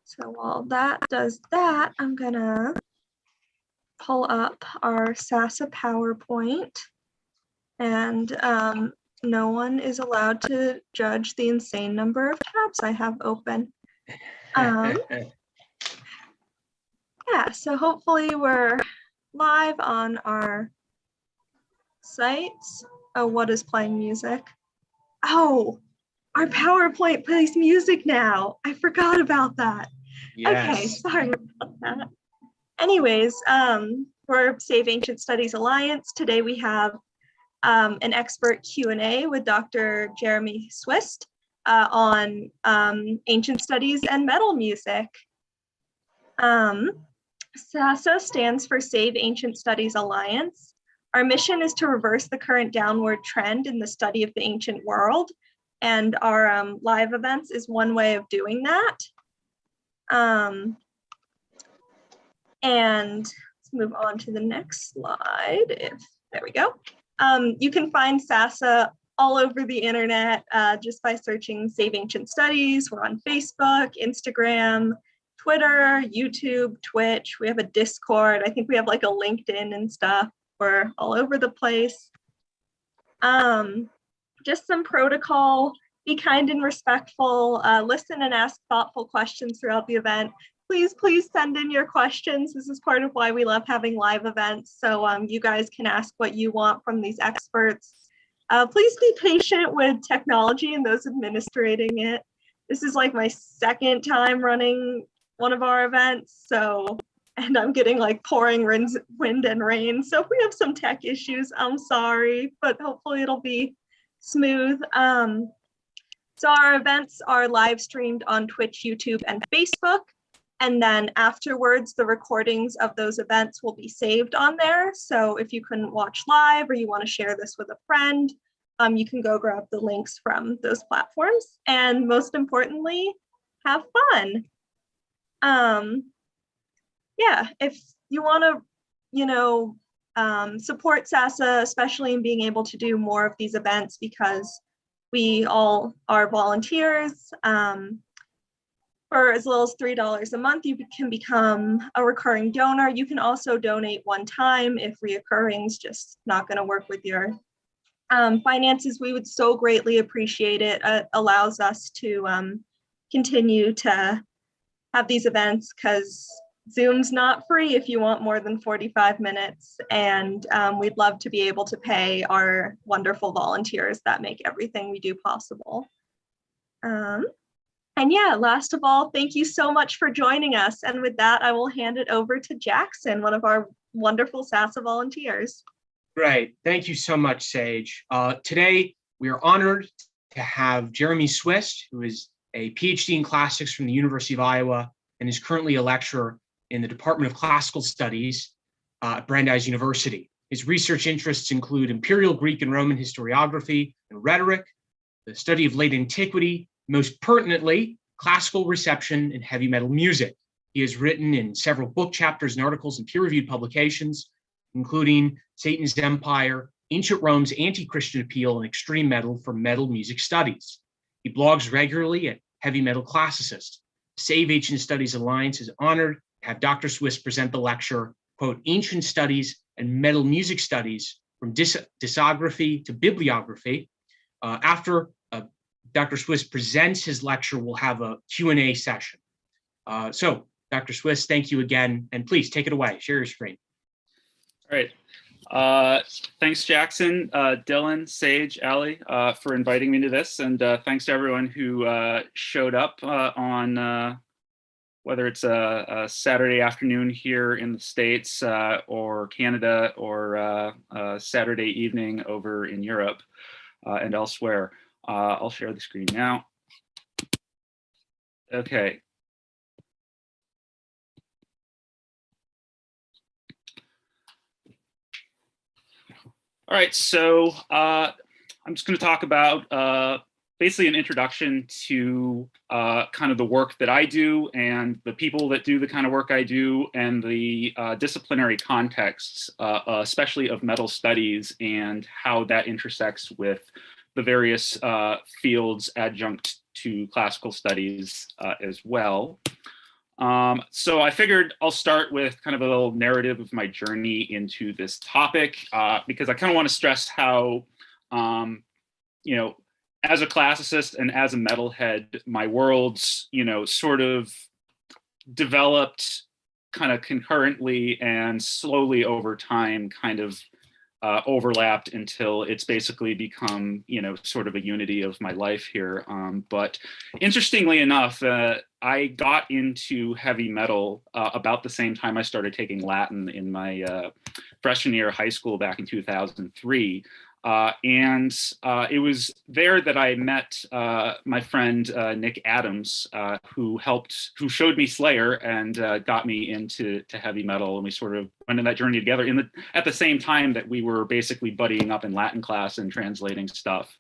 So while that does that, I'm gonna pull up our SASA PowerPoint, and no one is allowed to judge the insane number of tabs I have open. Yeah, so hopefully we're live on our sites. Oh, what is playing music? Oh, our PowerPoint plays music now. I forgot about that. Yes. Okay, sorry about that. Anyways, for Save Ancient Studies Alliance, today we have an expert Q&A with Dr. Jeremy Swist on ancient studies and metal music. SASA stands for Save Ancient Studies Alliance. Our mission is to reverse the current downward trend in the study of the ancient world, and our live events is one way of doing that. And let's move on to the next slide. There we go. You can find SASA all over the internet just by searching Save Ancient Studies. We're on Facebook, Instagram, Twitter, YouTube, Twitch. We have a Discord. I think we have like a LinkedIn and stuff. We're all over the place. Just some protocol: be kind and respectful, listen and ask thoughtful questions throughout the event. Please send in your questions. This is part of why we love having live events. So you guys can ask what you want from these experts. Please be patient with technology and those administrating it. This is like my second time running one of our events, and I'm getting like pouring wind and rain. So if we have some tech issues, I'm sorry, but hopefully it'll be smooth. So our events are live streamed on Twitch, YouTube, and Facebook. And then afterwards, the recordings of those events will be saved on there. So if you couldn't watch live or you want to share this with a friend, you can go grab the links from those platforms. And most importantly, have fun. Yeah, if you want to, support SASA, especially in being able to do more of these events, because we all are volunteers. For as little as $3 a month, you can become a recurring donor. You can also donate one time if reoccurring is just not going to work with your finances. We would so greatly appreciate it. It allows us to continue to have these events, because Zoom's not free if you want more than 45 minutes. And we'd love to be able to pay our wonderful volunteers that make everything we do possible. And yeah, last of all, thank you so much for joining us. And with that, I will hand it over to Jackson, one of our wonderful SASA volunteers. Great. Thank you so much, Sage. Today, we are honored to have Jeremy Swist, who is a PhD in classics from the University of Iowa and is currently a lecturer in the Department of Classical Studies at Brandeis University. His research interests include Imperial Greek and Roman historiography and rhetoric, the study of late antiquity, most pertinently, classical reception and heavy metal music. He has written in several book chapters and articles in peer-reviewed publications, including Satan's Empire, Ancient Rome's Anti-Christian Appeal, and Extreme Metal for Metal Music Studies. He blogs regularly at Heavy Metal Classicist. Save Ancient Studies Alliance is honored to have Dr. Swist present the lecture, quote, Ancient Studies and Metal Music Studies from Discography to Bibliography. After Dr. Swist presents his lecture, we'll have a Q&A session. So, Dr. Swist, thank you again, and please take it away. Share your screen. All right. Thanks, Jackson, Dylan, Sage, Ali, for inviting me to this, and thanks to everyone who showed up on whether it's a Saturday afternoon here in the States or Canada, or Saturday evening over in Europe and elsewhere. I'll share the screen now. Okay. All right, so I'm just going to talk about basically an introduction to kind of the work that I do and the people that do the kind of work I do, and the disciplinary contexts, especially of metal studies, and how that intersects with the various fields adjunct to classical studies as well. So I figured I'll start with kind of a little narrative of my journey into this topic, because I kind of want to stress how, you know, as a classicist and as a metalhead, my worlds, sort of developed kind of concurrently and slowly over time kind of overlapped until it's basically become, sort of a unity of my life here. But interestingly enough, I got into heavy metal about the same time I started taking Latin in my freshman year of high school back in 2003. And it was there that I met my friend Nick Adams, who showed me Slayer and got me into heavy metal, and we sort of went on that journey together at the same time that we were basically buddying up in Latin class and translating stuff.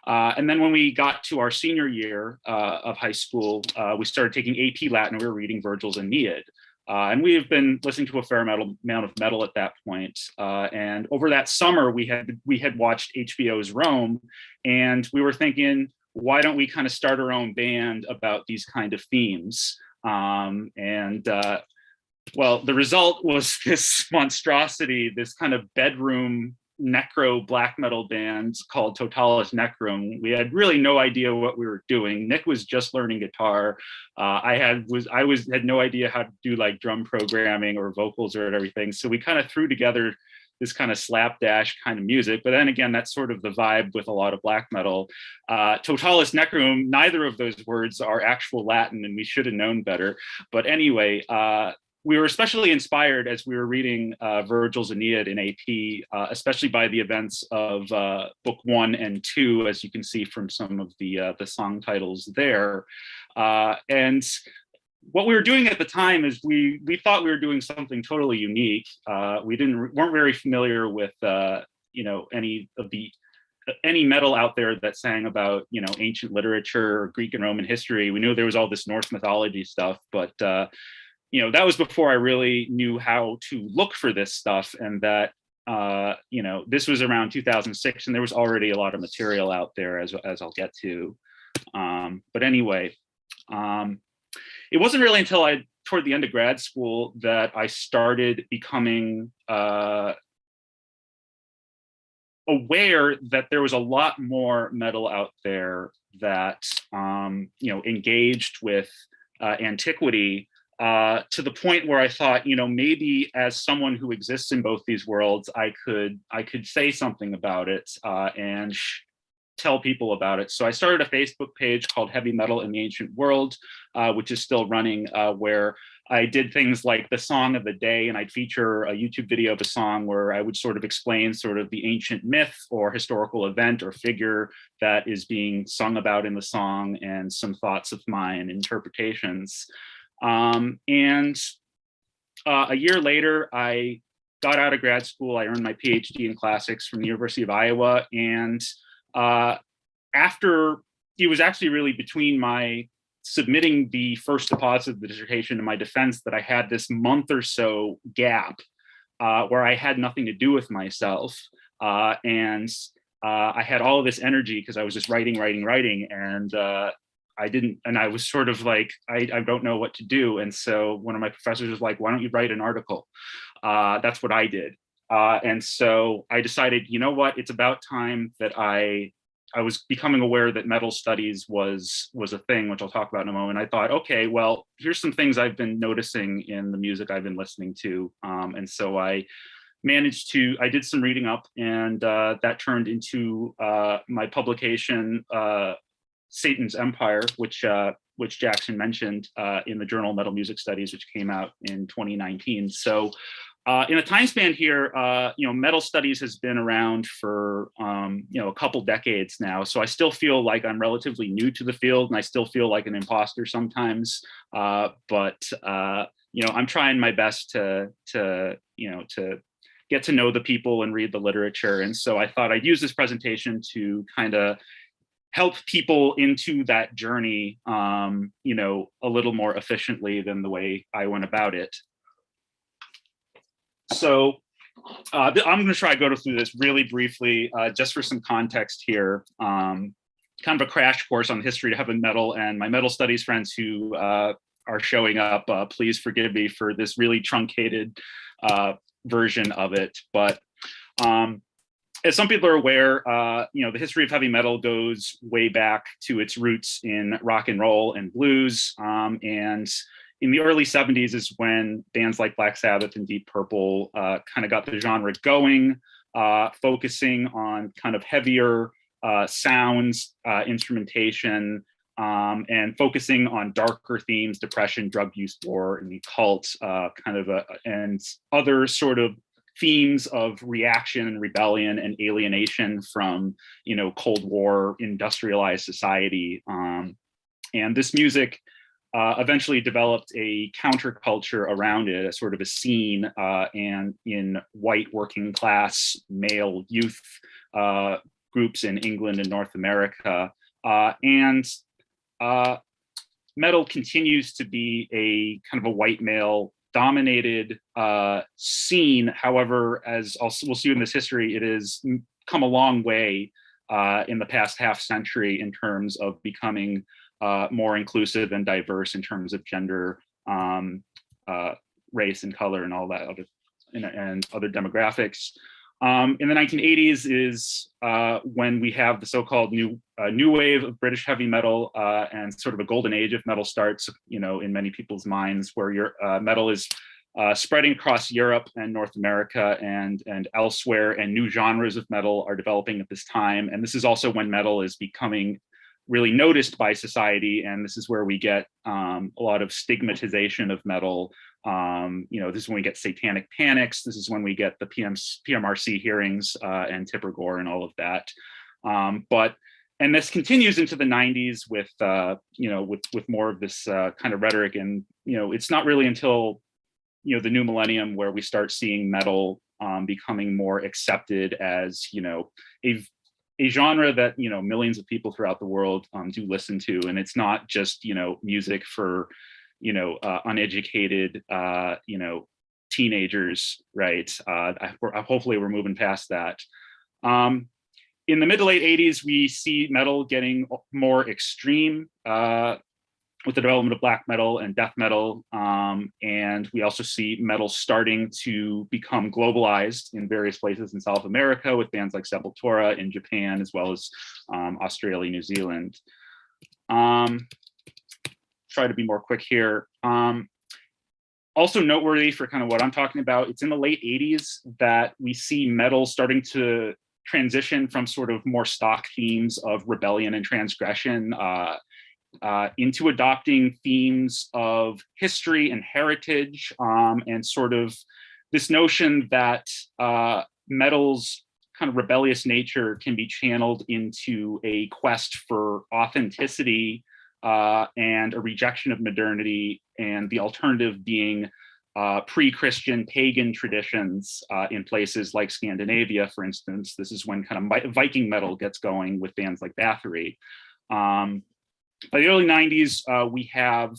And then when we got to our senior year of high school, we started taking AP Latin. We were reading Virgil's Aeneid. And we have been listening to a fair amount of metal at that point. And over that summer, we had watched HBO's Rome, and we were thinking, why don't we kind of start our own band about these kind of themes? Well, the result was this monstrosity, this kind of bedroom necro black metal band called Totalis Necrum. We had really no idea what we were doing. Nick was just learning guitar. I had no idea how to do like drum programming or vocals or everything. So we kind of threw together this kind of slapdash kind of music. But then again, that's sort of the vibe with a lot of black metal. Totalis Necrum, neither of those words are actual Latin, and we should have known better. But anyway, we were especially inspired as we were reading Virgil's Aeneid in AP, especially by the events of book 1 and 2, as you can see from some of the song titles there. And what we were doing at the time is we thought we were doing something totally unique. We weren't very familiar with any metal out there that sang about ancient literature or Greek and Roman history. We knew there was all this Norse mythology stuff, but that was before I really knew how to look for this stuff, and that this was around 2006, and there was already a lot of material out there, as I'll get to. But anyway, it wasn't really until toward the end of grad school that I started becoming aware that there was a lot more metal out there that engaged with antiquity. To the point where I thought, maybe as someone who exists in both these worlds, I could say something about it and tell people about it. So I started a Facebook page called Heavy Metal in the Ancient World, which is still running, where I did things like the song of the day, and I'd feature a YouTube video of a song where I would sort of explain sort of the ancient myth or historical event or figure that is being sung about in the song, and some thoughts of mine, interpretations. And a year later, I got out of grad school. I earned my PhD in classics from the University of Iowa. And after, it was actually really between my submitting the first deposit of the dissertation and my defense that I had this month or so gap where I had nothing to do with myself. And I had all of this energy because I was just writing. And I was sort of like, I don't know what to do. And so one of my professors was like, why don't you write an article? That's what I did. And so I decided, you know what, it's about time that I was becoming aware that metal studies was a thing, which I'll talk about in a moment. I thought, okay, well, here's some things I've been noticing in the music I've been listening to. And so I did some reading up, and that turned into my publication, Satan's Empire, which Jackson mentioned in the journal Metal Music Studies, which came out in 2019. So in a time span here, metal studies has been around for a couple decades now. So I still feel like I'm relatively new to the field, and I still feel like an imposter sometimes. But I'm trying my best to get to know the people and read the literature. And so I thought I'd use this presentation to kind of help people into that journey, a little more efficiently than the way I went about it. So I'm going to try to go through this really briefly, just for some context here. Kind of a crash course on the history of heavy metal, and my metal studies friends who are showing up, please forgive me for this really truncated version of it. But as some people are aware, the history of heavy metal goes way back to its roots in rock and roll and blues. And in the early 70s is when bands like Black Sabbath and Deep Purple kind of got the genre going, focusing on kind of heavier sounds, instrumentation, and focusing on darker themes: depression, drug use, war, and the occult, and other sort of themes of reaction and rebellion and alienation from, Cold War industrialized society. And this music eventually developed a counterculture around it, a sort of a scene, and in white working class male youth groups in England and North America. And metal continues to be a kind of a white male dominated scene. However, as we'll see in this history, it has come a long way in the past half century in terms of becoming more inclusive and diverse in terms of gender, race and color and all that other and other demographics. In the 1980s is when we have the so-called new wave of British heavy metal, and sort of a golden age of metal starts, in many people's minds, where metal is spreading across Europe and North America and elsewhere, and new genres of metal are developing at this time. And this is also when metal is becoming really noticed by society, and this is where we get a lot of stigmatization of metal. This is when we get satanic panics. This is when we get the PMRC hearings and Tipper Gore and all of that. And this continues into the 90s with with more of this kind of rhetoric. And it's not really until the new millennium where we start seeing metal becoming more accepted as a genre that millions of people throughout the world do listen to, and it's not just music for uneducated teenagers, right? Hopefully we're moving past that. In the mid to late 80s, we see metal getting more extreme with the development of black metal and death metal. And we also see metal starting to become globalized in various places in South America with bands like Sepultura, in Japan, as well as Australia, New Zealand. Try to be more quick here. Also noteworthy for kind of what I'm talking about, it's in the late 80s that we see metal starting to transition from sort of more stock themes of rebellion and transgression into adopting themes of history and heritage, and sort of this notion that metal's kind of rebellious nature can be channeled into a quest for authenticity and a rejection of modernity, and the alternative being pre-Christian pagan traditions in places like Scandinavia, for instance. This is when kind of Viking metal gets going with bands like Bathory. By the early 90s, we have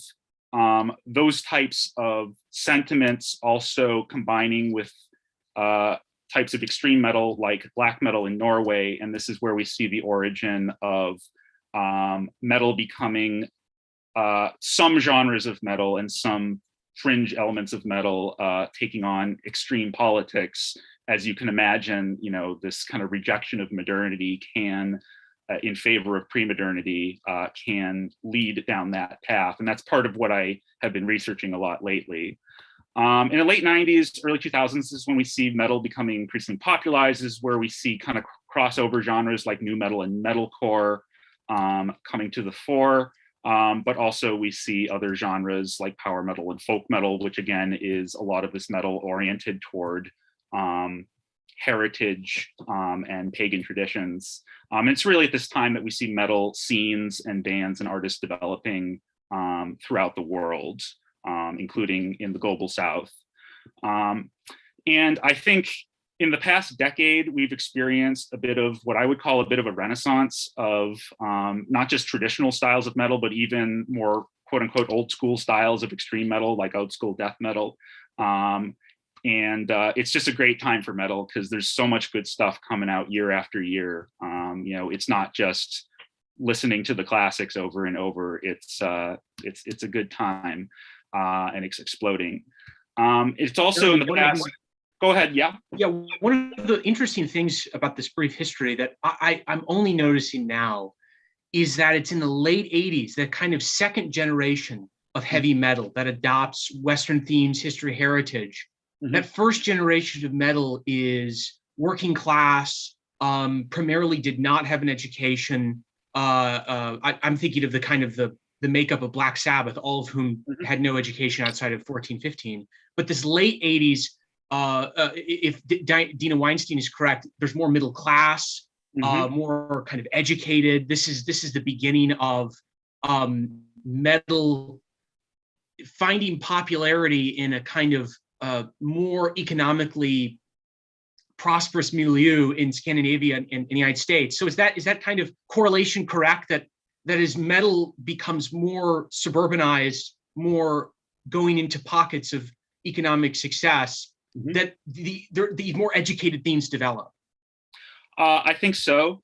those types of sentiments also combining with types of extreme metal like black metal in Norway, and this is where we see the origin of metal becoming some genres of metal and some fringe elements of metal taking on extreme politics. As you can imagine, this kind of rejection of modernity can, in favor of pre-modernity, can lead down that path. And that's part of what I have been researching a lot lately. In the late 90s, early 2000s is when we see metal becoming increasingly popularized. This is where we see kind of crossover genres like nu metal and metalcore coming to the fore. But also we see other genres like power metal and folk metal, which again is a lot of this metal oriented toward heritage and pagan traditions. It's really at this time that we see metal scenes and bands and artists developing throughout the world, including in the global South. And I think in the past decade, we've experienced a bit of what I would call a bit of a renaissance of not just traditional styles of metal, but even more quote unquote old school styles of extreme metal, like old school death metal. And it's just a great time for metal because there's so much good stuff coming out year after year. It's not just listening to the classics over and over. It's a good time, and it's exploding. It's also in the past. Go ahead. Yeah. Yeah. One of the interesting things about this brief history that I'm only noticing now is that it's in the late 80s, that kind of second generation of heavy metal that adopts Western themes, history, heritage. Mm-hmm. That first generation of metal is working class, primarily did not have an education. I'm thinking of the kind of the makeup of Black Sabbath, all of whom had no education outside of 1415. But this late 80s, if Dina Weinstein is correct, there's more middle class, more kind of educated. This is the beginning of metal finding popularity in a kind of more economically prosperous milieu in Scandinavia and the United States. So is that kind of correlation correct, that as metal becomes more suburbanized, more going into pockets of economic success, that the more educated themes develop? I think so.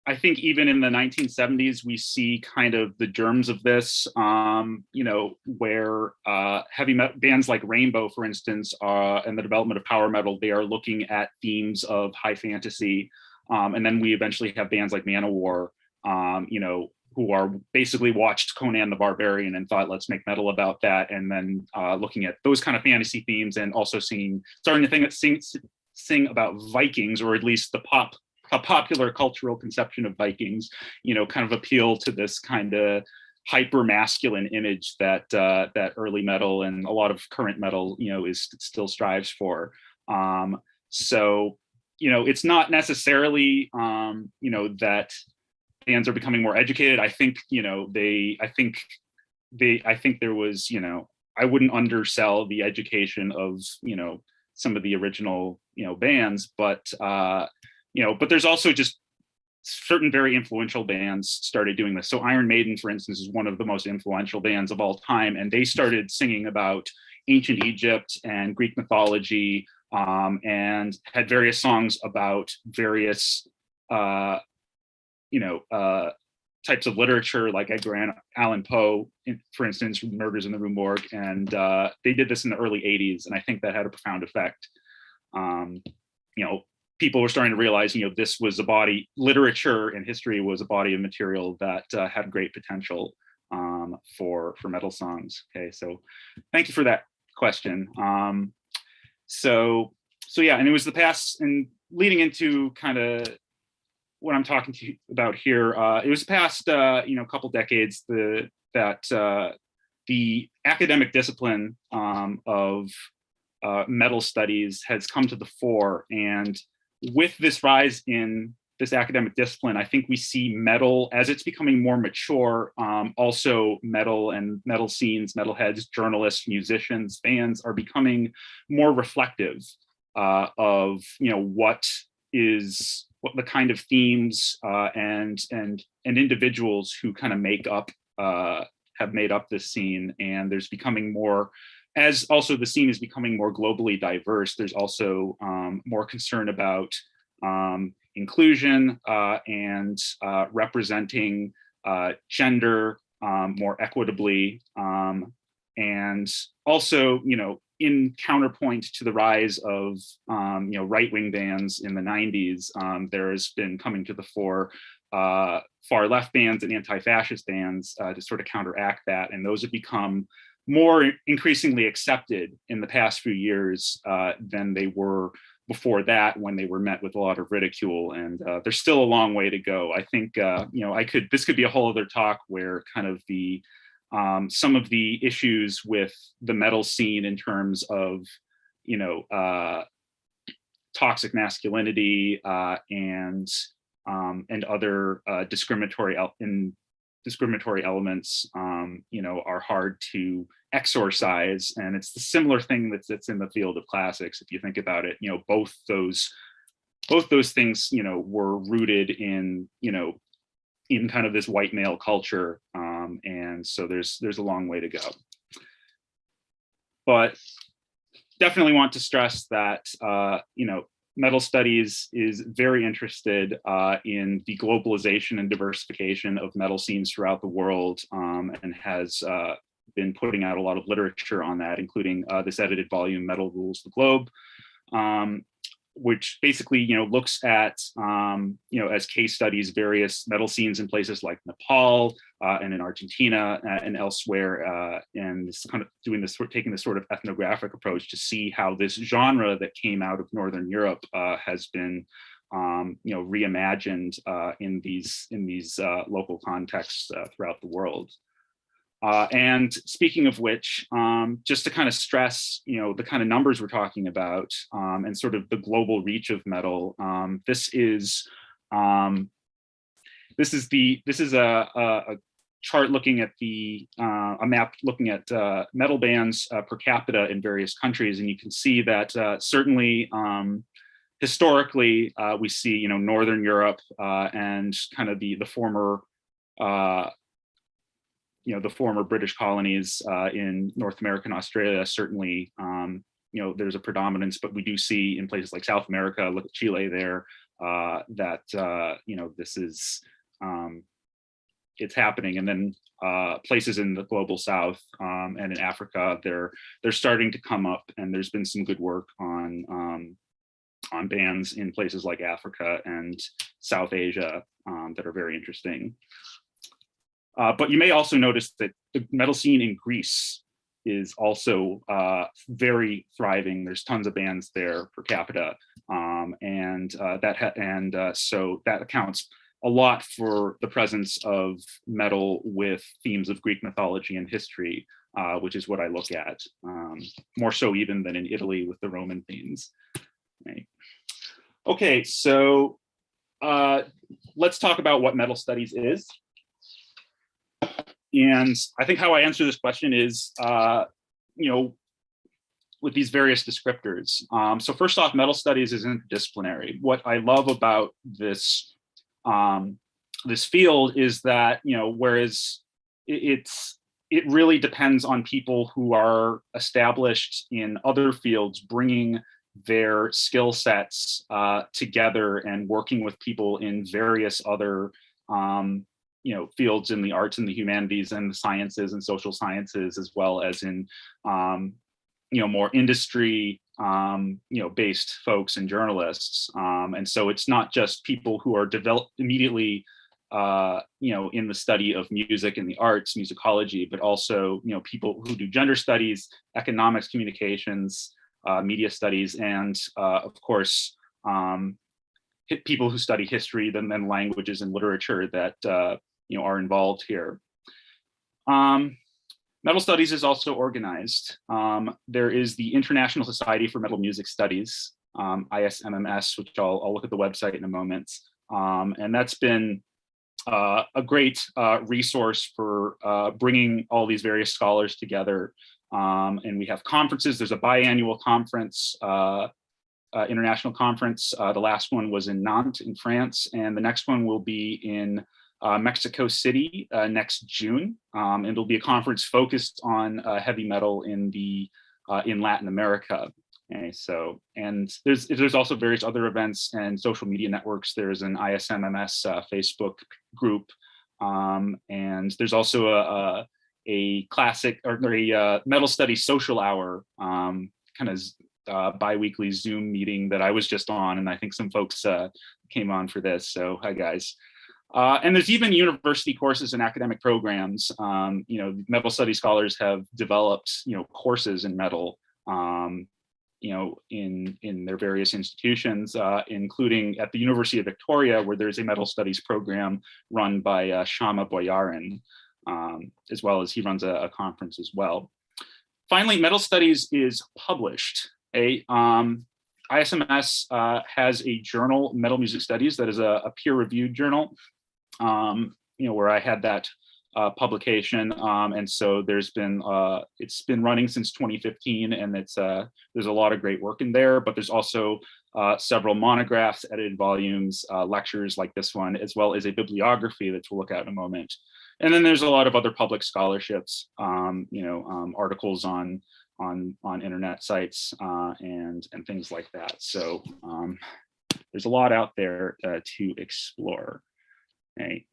I think even in the 1970s, we see kind of the germs of this, where heavy metal bands like Rainbow, for instance, and the development of power metal, they are looking at themes of high fantasy. And then we eventually have bands like Manowar, who are basically watched Conan the Barbarian and thought, let's make metal about that. And then looking at those kind of fantasy themes, and also starting to sing about Vikings, or at least a popular cultural conception of Vikings, kind of appeal to this kind of hyper masculine image that early metal and a lot of current metal, is still strives for. So, it's not necessarily, that bands are becoming more educated. I think, I think there was, I wouldn't undersell the education of, some of the original, bands, but there's also just certain very influential bands started doing this. So Iron Maiden, for instance, is one of the most influential bands of all time. And they started singing about ancient Egypt and Greek mythology, and had various songs about various, types of literature, like Edgar Allan Poe, for instance, Murders in the Rue Morgue. And they did this in the early 80s. And I think that had a profound effect. People were starting to realize, this was literature and history was a body of material that had great potential for metal songs. Okay, so thank you for that question. So yeah, and it was the past, and leading into kind of what I'm talking to you about here, it was the past, couple decades that the academic discipline of metal studies has come to the fore. And with this rise in this academic discipline, I think we see metal, as it's becoming more mature, also metal and metal scenes, metalheads, journalists, musicians, fans are becoming more reflective of what the kind of themes and individuals who kind of have made up this scene. And there's becoming more, as also the scene is becoming more globally diverse, there's also more concern about inclusion and representing gender more equitably. And also, in counterpoint to the rise of right-wing bands in the 90s, there has been coming to the fore far left bands and anti-fascist bands to sort of counteract that. And those have become more increasingly accepted in the past few years than they were before that, when they were met with a lot of ridicule. And there's still a long way to go. I think this could be a whole other talk, where kind of the some of the issues with the metal scene in terms of toxic masculinity and other discriminatory elements are hard to exorcise. And it's the similar thing that's in the field of classics. If you think about it, both those things were rooted in in kind of this white male culture, and so there's a long way to go. But definitely want to stress that Metal Studies is very interested in the globalization and diversification of metal scenes throughout the world, and has been putting out a lot of literature on that, including this edited volume, Metal Rules the Globe, which basically, looks at, as case studies, various metal scenes in places like Nepal and in Argentina and elsewhere, and it's kind of taking this sort of ethnographic approach to see how this genre that came out of Northern Europe has been, reimagined in these local contexts throughout the world. And speaking of which, just to kind of stress, the kind of numbers we're talking about, and sort of the global reach of metal. This is a chart looking at a map looking at metal bands per capita in various countries, and you can see that certainly historically we see Northern Europe and kind of the former the former British colonies in North America and Australia, certainly, there's a predominance, but we do see in places like South America, look at Chile there, that, this is, it's happening. And then places in the global South and in Africa, they're starting to come up, and there's been some good work on bands in places like Africa and South Asia that are very interesting. But you may also notice that the metal scene in Greece is also very thriving. There's tons of bands there per capita, so that accounts a lot for the presence of metal with themes of Greek mythology and history, which is what I look at, more so even than in Italy with the Roman themes. Right. Okay, so let's talk about what metal studies is. And I think how I answer this question is, with these various descriptors. So first off, metal studies is interdisciplinary. What I love about this this field is that, whereas it really depends on people who are established in other fields, bringing their skill sets together and working with people in various other fields in the arts and the humanities and the sciences and social sciences, as well as in more industry based folks and journalists. And so it's not just people who are developed immediately in the study of music and the arts, musicology, but also people who do gender studies, economics, communications, media studies, and of course people who study history, then languages and literature that are involved here. Metal Studies is also organized. There is the International Society for Metal Music Studies, ISMMS, which I'll look at the website in a moment. And that's been a great resource for bringing all these various scholars together. And we have conferences. There's a biannual conference, international conference. The last one was in Nantes in France, and the next one will be in Mexico City next June. And it'll be a conference focused on heavy metal in Latin America. Okay, so, and there's also various other events and social media networks. There's an ISMMS Facebook group, and there's also a classic or a metal study social hour, kind of bi-weekly Zoom meeting that I was just on, and I think some folks came on for this. So hi guys. And there's even university courses and academic programs. Metal study scholars have developed, courses in metal, in their various institutions, including at the University of Victoria, where there's a metal studies program run by Shama Boyarin, as well as he runs a conference as well. Finally, metal studies is published. ISMS has a journal, Metal Music Studies, that is a peer-reviewed journal. Where I had that publication, and so it's been running since 2015, and there's a lot of great work in there. But there's also several monographs, edited volumes, lectures like this one, as well as a bibliography that we'll look at in a moment. And then there's a lot of other public scholarships, articles on internet sites and things like that. So there's a lot out there to explore. Okay.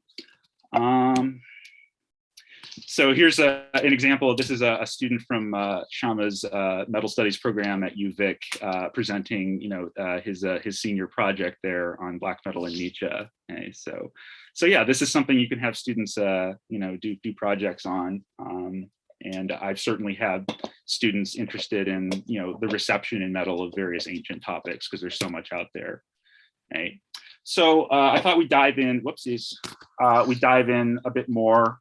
So here's an example. This is a student from Shama's Metal Studies program at UVic presenting, his senior project there on black metal and Nietzsche. Okay, so yeah, this is something you can have students, do projects on. And I've certainly had students interested in, the reception in metal of various ancient topics because there's so much out there. Okay. So I thought we'd dive in. Whoopsies. We dive in a bit more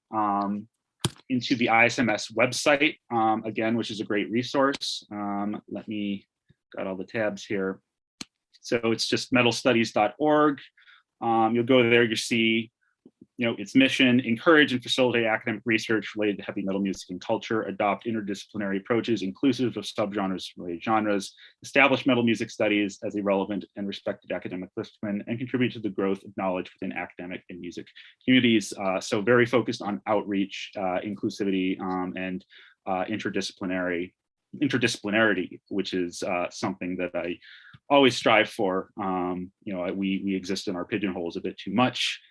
into the ISMS website, again, which is a great resource. Let me, got all the tabs here. So it's just metalstudies.org. You'll go there, you see, its mission: encourage and facilitate academic research related to heavy metal music and culture, adopt interdisciplinary approaches inclusive of subgenres from related genres, establish metal music studies as a relevant and respected academic discipline, and contribute to the growth of knowledge within academic and music communities. So very focused on outreach, inclusivity, and interdisciplinarity, which is something that I always strive for. We exist in our pigeonholes a bit too much.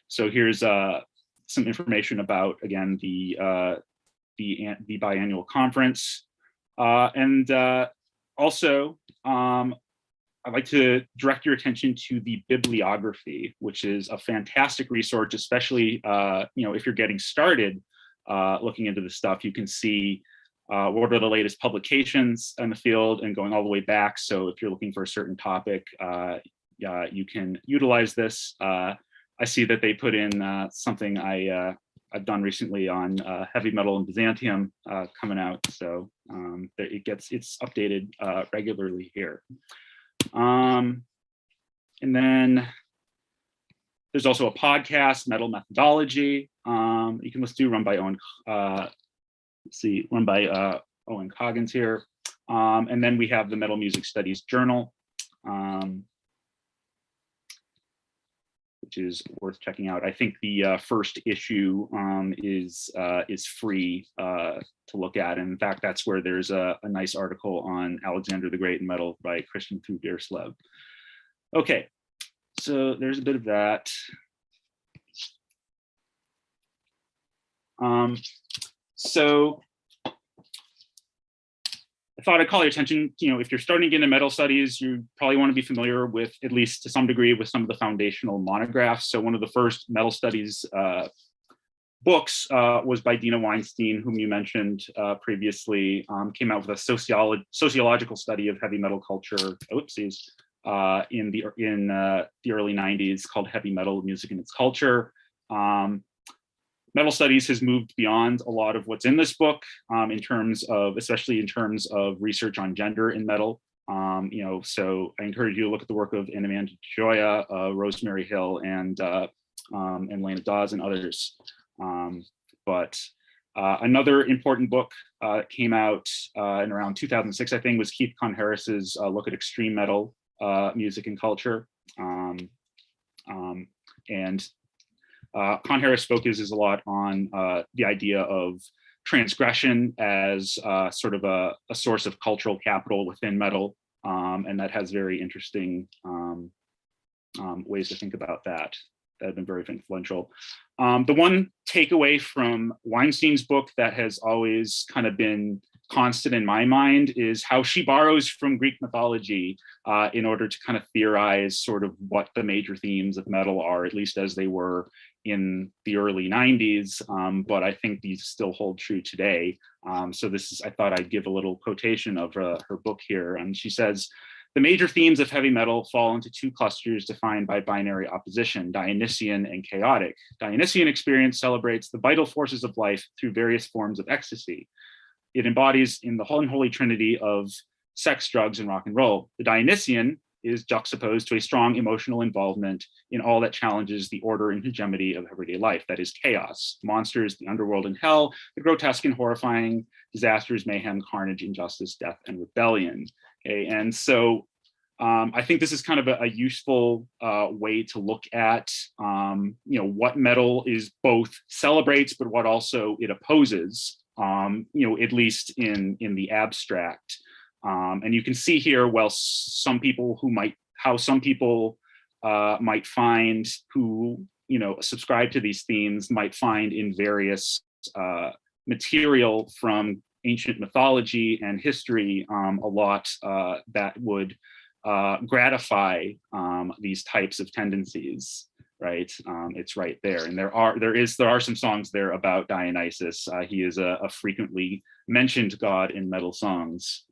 So here's some information about, again, the biannual conference. And also, I'd like to direct your attention to the Bibliography, which is a fantastic resource, especially if you're getting started looking into this stuff. You can see what are the latest publications in the field and going all the way back. So if you're looking for a certain topic, you can utilize this. I see that they put in something I've done recently on heavy metal and Byzantium coming out. So it's updated regularly here. And then there's also a podcast, Metal Methodology, you can listen to, run by Owen. Owen Coggins here. And then we have the Metal Music Studies Journal, which is worth checking out. I think the first issue is free to look at. And in fact, that's where there's a nice article on Alexander the Great and metal by Christian Thubierslev. Okay, so there's a bit of that. So I thought I'd call your attention, if you're starting to get into metal studies, you probably want to be familiar with, at least to some degree, with some of the foundational monographs. So one of the first metal studies books was by Dina Weinstein, whom you mentioned previously, came out with a sociological study of heavy metal culture, in the early 90s, called Heavy Metal Music and Its Culture. Metal studies has moved beyond a lot of what's in this book, especially in terms of research on gender in metal. So I encourage you to look at the work of Anamanda Joya, Rosemary Hill, and Lena Dawes and others. But another important book came out in around 2006, I think, was Keith Con-Harris's Look at Extreme Metal Music and Culture. Con-Harris focuses a lot on the idea of transgression as sort of a source of cultural capital within metal, and that has very interesting ways to think about that have been very influential. The one takeaway from Weinstein's book that has always kind of been constant in my mind is how she borrows from Greek mythology in order to kind of theorize sort of what the major themes of metal are, at least as they were in the early 90s, but I think these still hold true today. So I thought I'd give a little quotation of her book here. And she says, "The major themes of heavy metal fall into two clusters defined by binary opposition, Dionysian and chaotic. Dionysian experience celebrates the vital forces of life through various forms of ecstasy. It embodies in the unholy trinity of sex, drugs, and rock and roll. The Dionysian is juxtaposed to a strong emotional involvement in all that challenges the order and hegemony of everyday life, that is chaos, monsters, the underworld and hell, the grotesque and horrifying, disasters, mayhem, carnage, injustice, death, and rebellion." Okay, and so I think this is kind of a useful way to look at, what metal is both celebrates, but what also it opposes, at least in the abstract. And you can see here, well, how some people might find who, subscribe to these themes might find in various material from ancient mythology and history a lot that would gratify these types of tendencies, right? It's right there, and there are some songs there about Dionysus. He is a frequently mentioned god in metal songs.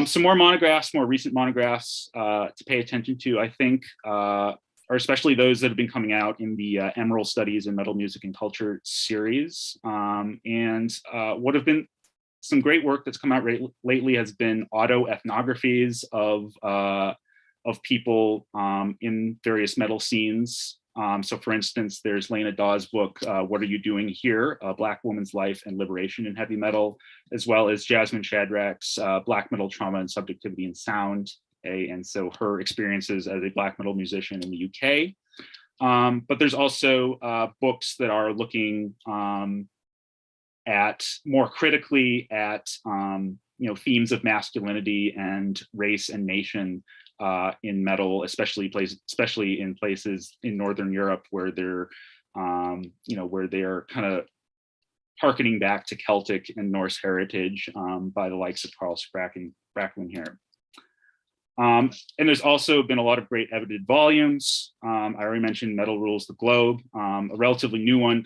Some more monographs, more recent monographs to pay attention to, I think, are especially those that have been coming out in the Emerald Studies in Metal Music and Culture series, and what have been some great work that's come out lately has been autoethnographies of people in various metal scenes. So for instance, there's Lena Dawes' book, What Are You Doing Here? A Black Woman's Life and Liberation in Heavy Metal, as well as Jasmine Shadrack's Black Metal Trauma and Subjectivity in Sound. And so her experiences as a Black metal musician in the UK. But there's also books that are looking at more critically at themes of masculinity and race and nation in metal, especially in places in Northern Europe where they're where they're kind of harkening back to Celtic and Norse heritage by the likes of Carl Sprackling here. And there's also been a lot of great edited volumes. I already mentioned Metal Rules the Globe. A relatively new one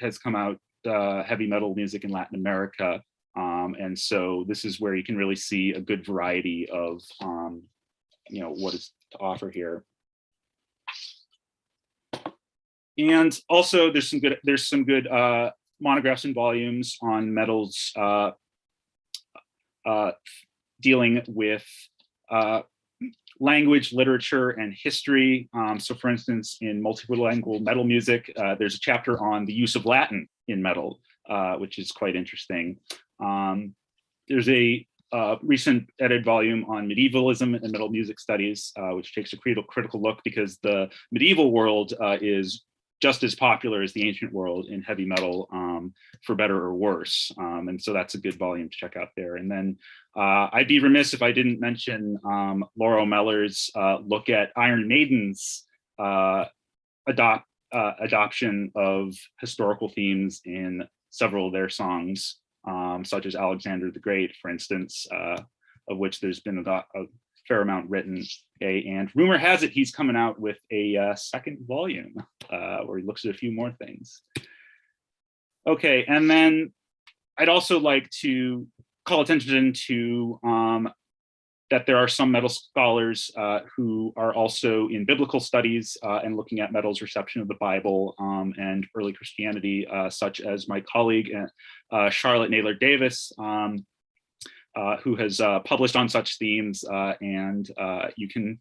has come out, Heavy Metal Music in Latin America. And so this is where you can really see a good variety of what is to offer here. And also there's some good monographs and volumes on metals dealing with language, literature, and history. So for instance, in multilingual metal music, there's a chapter on the use of Latin in metal, which is quite interesting. There's a recent edited volume on medievalism and metal music studies, which takes a critical look because the medieval world is just as popular as the ancient world in heavy metal, for better or worse. And so that's a good volume to check out there. And then I'd be remiss if I didn't mention Laura O'Meller's look at Iron Maiden's adoption of historical themes in several of their songs, such as Alexander the Great, for instance, of which there's been a fair amount written. Okay, and rumor has it he's coming out with a second volume where he looks at a few more things. Okay, and then I'd also like to call attention to that there are some metal scholars who are also in biblical studies and looking at metal's reception of the Bible and early Christianity, such as my colleague Charlotte Naylor Davis, who has published on such themes, and you can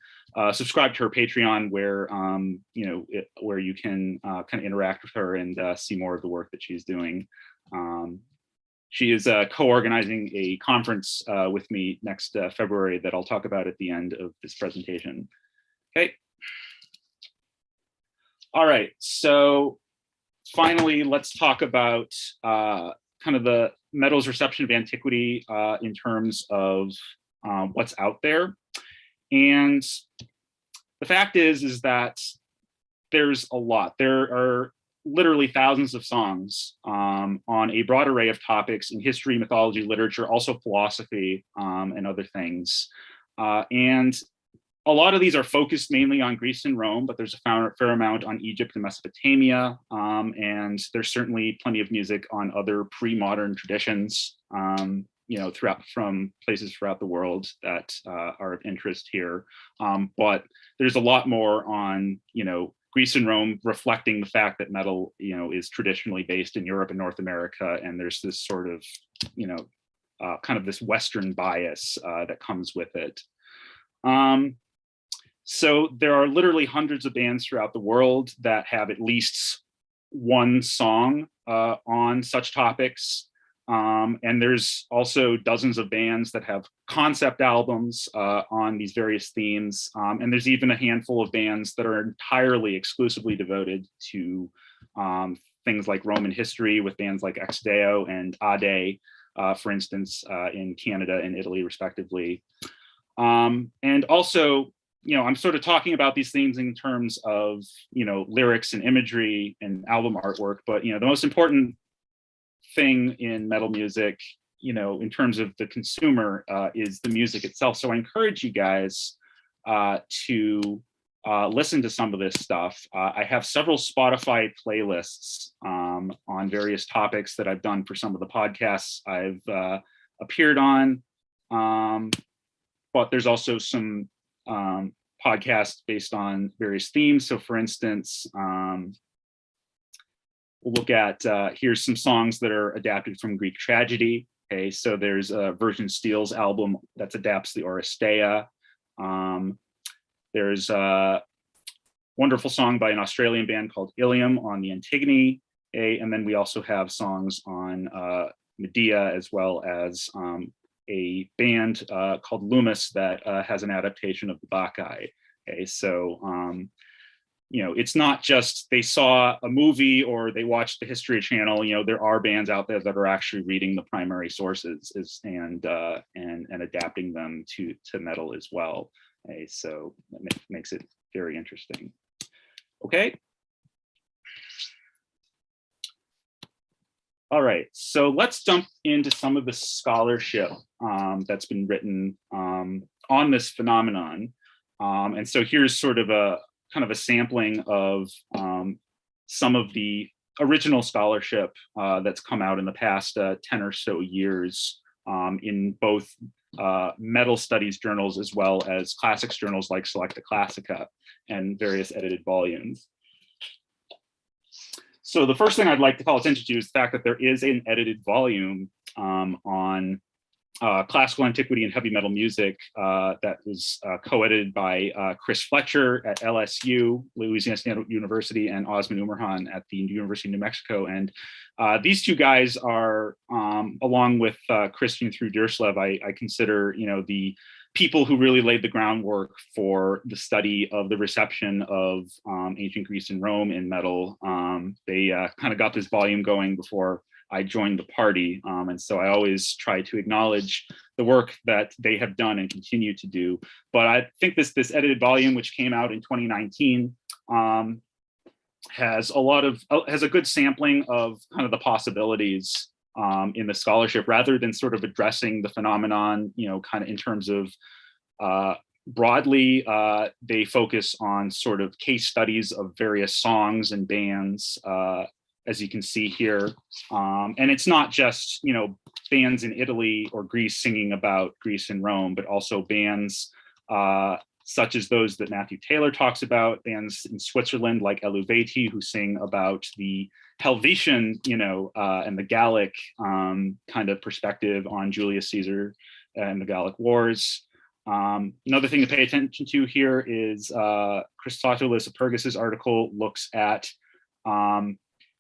subscribe to her Patreon, where where you can kind of interact with her and see more of the work that she's doing. She is co-organizing a conference with me next February that I'll talk about at the end of this presentation. Okay. All right, so finally, let's talk about kind of the metal's reception of antiquity in terms of what's out there. And the fact is that there's a lot. There are literally thousands of songs on a broad array of topics in history, mythology, literature, also philosophy, and other things. And a lot of these are focused mainly on Greece and Rome, but there's a fair amount on Egypt and Mesopotamia. And there's certainly plenty of music on other pre-modern traditions, from places throughout the world that are of interest here. But there's a lot more on, Greece and Rome, reflecting the fact that metal, is traditionally based in Europe and North America, and there's this sort of, kind of this Western bias that comes with it. So there are literally hundreds of bands throughout the world that have at least one song on such topics. And there's also dozens of bands that have concept albums on these various themes. And there's even a handful of bands that are entirely exclusively devoted to things like Roman history, with bands like Ex Deo and Ade, for instance, in Canada and Italy, respectively. And also, I'm sort of talking about these themes in terms of, lyrics and imagery and album artwork, but, the most important thing in metal music, in terms of the consumer, is the music itself. So I encourage you guys to listen to some of this stuff. I have several Spotify playlists on various topics that I've done for some of the podcasts I've appeared on. But there's also some podcasts based on various themes. So for instance, we'll look at, here's some songs that are adapted from Greek tragedy. Okay, so there's Virgin Steel's album that adapts the Oresteia. There's a wonderful song by an Australian band called Ilium on the Antigone. And then we also have songs on Medea, as well as a band called Loomis that has an adaptation of the Bacchae. Okay, so it's not just they saw a movie or they watched the History Channel. There are bands out there that are actually reading the primary sources and adapting them to metal as well. Okay, so that makes it very interesting. Okay. All right, so let's jump into some of the scholarship that's been written on this phenomenon. And so here's sort of a kind of a sampling of some of the original scholarship that's come out in the past 10 or so years in both metal studies journals as well as classics journals like Selecta Classica and various edited volumes. So the first thing I'd like to call attention to is the fact that there is an edited volume on classical antiquity and heavy metal music that was co-edited by Chris Fletcher at LSU, Louisiana State University, and Osman Umarhan at the University of New Mexico. And these two guys are, along with Christian through Derslev, I consider, the people who really laid the groundwork for the study of the reception of ancient Greece and Rome in metal. They kind of got this volume going before I joined the party. And so I always try to acknowledge the work that they have done and continue to do. But I think this edited volume, which came out in 2019, has a good sampling of kind of the possibilities in the scholarship, rather than sort of addressing the phenomenon, kind of in terms of broadly, they focus on sort of case studies of various songs and bands, as you can see here. And it's not just, bands in Italy or Greece singing about Greece and Rome, but also bands such as those that Matthew Taylor talks about, bands in Switzerland like Eluveti, who sing about the Helvetian, and the Gallic kind of perspective on Julius Caesar and the Gallic Wars. Another thing to pay attention to here is Christotoulos Epurgis' article looks at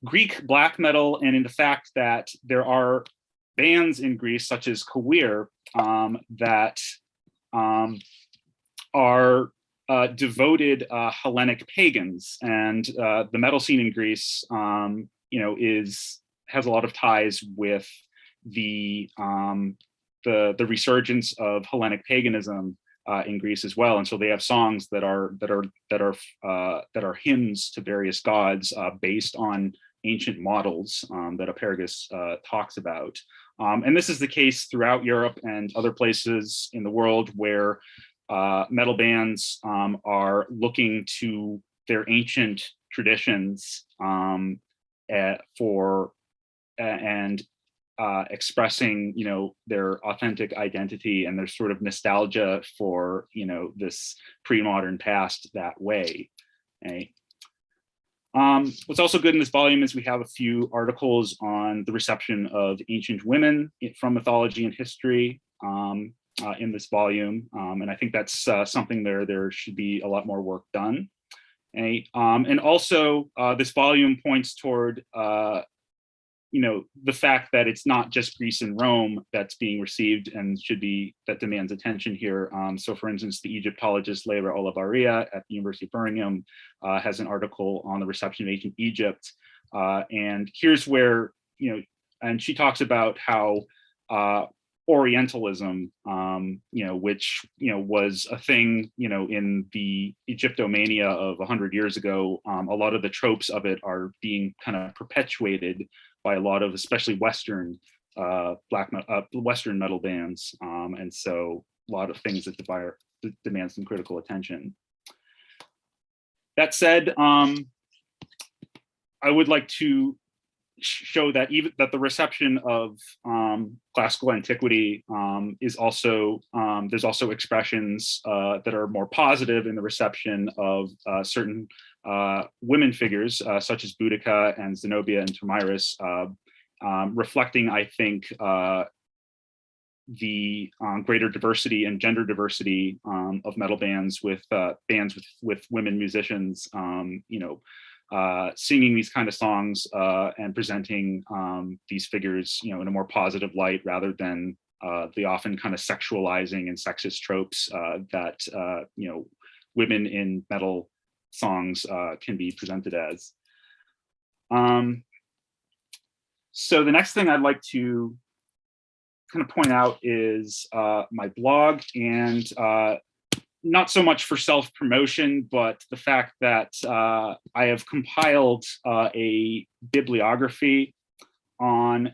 Greek black metal, and in the fact that there are bands in Greece such as Kawir that are devoted Hellenic pagans, and the metal scene in Greece, has a lot of ties with the resurgence of Hellenic paganism in Greece as well, and so they have songs that are hymns to various gods based on ancient models that Epurgis talks about. And this is the case throughout Europe and other places in the world where metal bands are looking to their ancient traditions expressing, their authentic identity and their sort of nostalgia for, this pre-modern past that way. Okay. What's also good in this volume is we have a few articles on the reception of ancient women from mythology and history in this volume. And I think that's something there should be a lot more work done. Okay. And also this volume points toward, the fact that it's not just Greece and Rome that's being received and that demands attention here. So for instance, the Egyptologist Leila Olavarria at the University of Birmingham has an article on the reception of ancient Egypt. And here's where, and she talks about how Orientalism, which, was a thing, in the Egyptomania of 100 years ago, a lot of the tropes of it are being kind of perpetuated by a lot of, especially Western Western metal bands. And so a lot of things that demand some critical attention. That said, I would like to show that the reception of classical antiquity is also there's also expressions that are more positive in the reception of certain women figures such as Boudica and Zenobia and Thamyris, reflecting, I think, the greater diversity and gender diversity of metal bands with women musicians, singing these kind of songs and presenting these figures, in a more positive light rather than the often kind of sexualizing and sexist tropes that women in metal songs can be presented as. So the next thing I'd like to kind of point out is my blog, and not so much for self-promotion, but the fact that I have compiled a bibliography on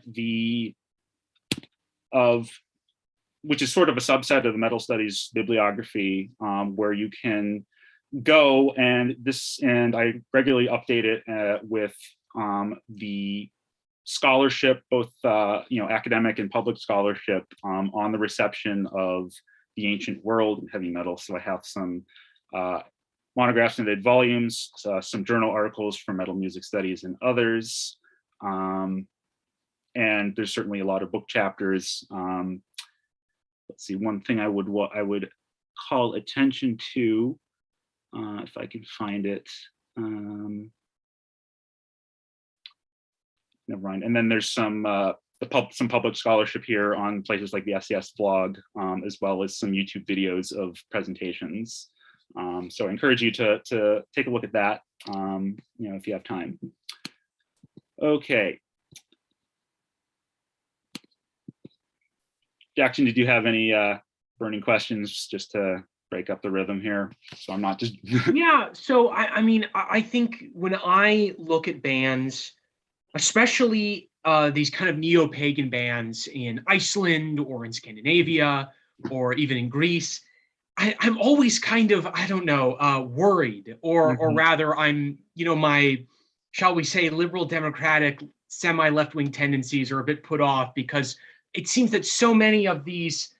which is sort of a subset of the metal studies bibliography, where you can go and I regularly update it with the scholarship, both academic and public scholarship on the reception of the ancient world and heavy metal. So I have some monographs and volumes, some journal articles from metal music studies and others. And there's certainly a lot of book chapters. Let's see, one thing I would call attention to, if I can find it. Never mind. And then there's some public scholarship here on places like the SES blog, as well as some YouTube videos of presentations. So I encourage you to take a look at that, if you have time. Okay. Jackson, did you have any burning questions just to break up the rhythm here? So I'm not just. Yeah. So I think when I look at bands, especially these kind of neo-pagan bands in Iceland or in Scandinavia or even in Greece, I'm always kind of, worried, or rather I'm, my, shall we say, liberal democratic semi-left-wing tendencies are a bit put off, because it seems that so many of these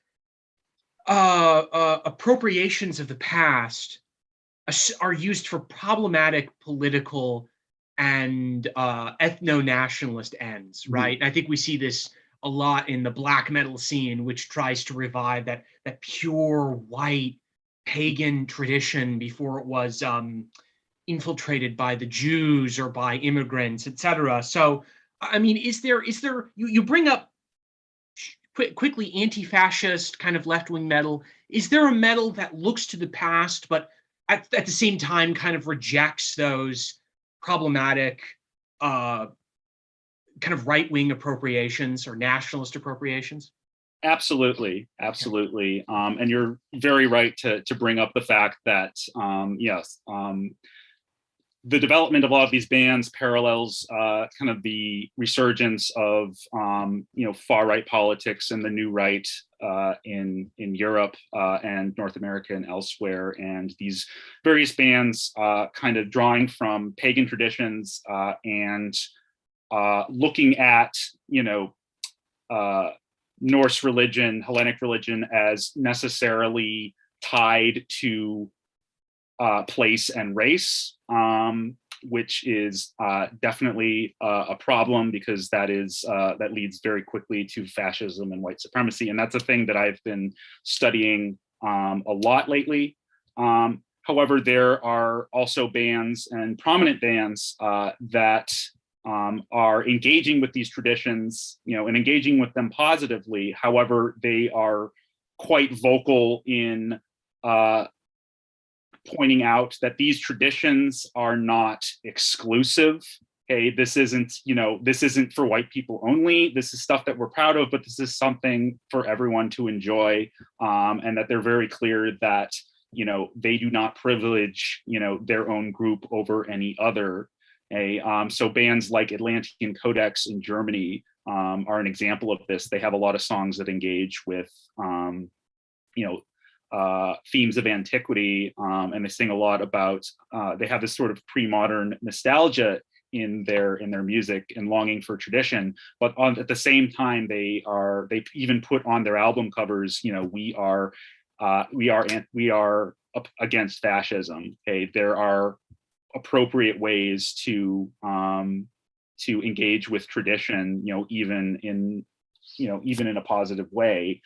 appropriations of the past are used for problematic political and ethno-nationalist ends, right? And I think we see this a lot in the black metal scene, which tries to revive that pure white pagan tradition before it was infiltrated by the Jews or by immigrants, etc. So, is there you bring up quickly anti-fascist kind of left-wing metal? Is there a metal that looks to the past but at the same time kind of rejects those problematic kind of right-wing appropriations or nationalist appropriations? Absolutely. And you're very right to bring up the fact that the development of a lot of these bands parallels kind of the resurgence of far-right politics and the new right in Europe and North America and elsewhere. And these various bands kind of drawing from pagan traditions and looking at Norse religion, Hellenic religion, as necessarily tied to place and race, which is definitely a problem, because that leads very quickly to fascism and white supremacy. And that's a thing that I've been studying a lot lately. However, there are also bands and prominent bands that are engaging with these traditions, and engaging with them positively. However, they are quite vocal in pointing out that these traditions are not exclusive. Okay, this isn't for white people only. This is stuff that we're proud of, but this is something for everyone to enjoy, and that they're very clear that they do not privilege their own group over any other. So bands like Atlantean Codex in Germany are an example of this. They have a lot of songs that engage with themes of antiquity, and they sing a lot about. They have this sort of pre-modern nostalgia in their music and longing for tradition, but at the same time they even put on their album covers, we are against fascism. Okay, there are appropriate ways to engage with tradition, even in a positive way,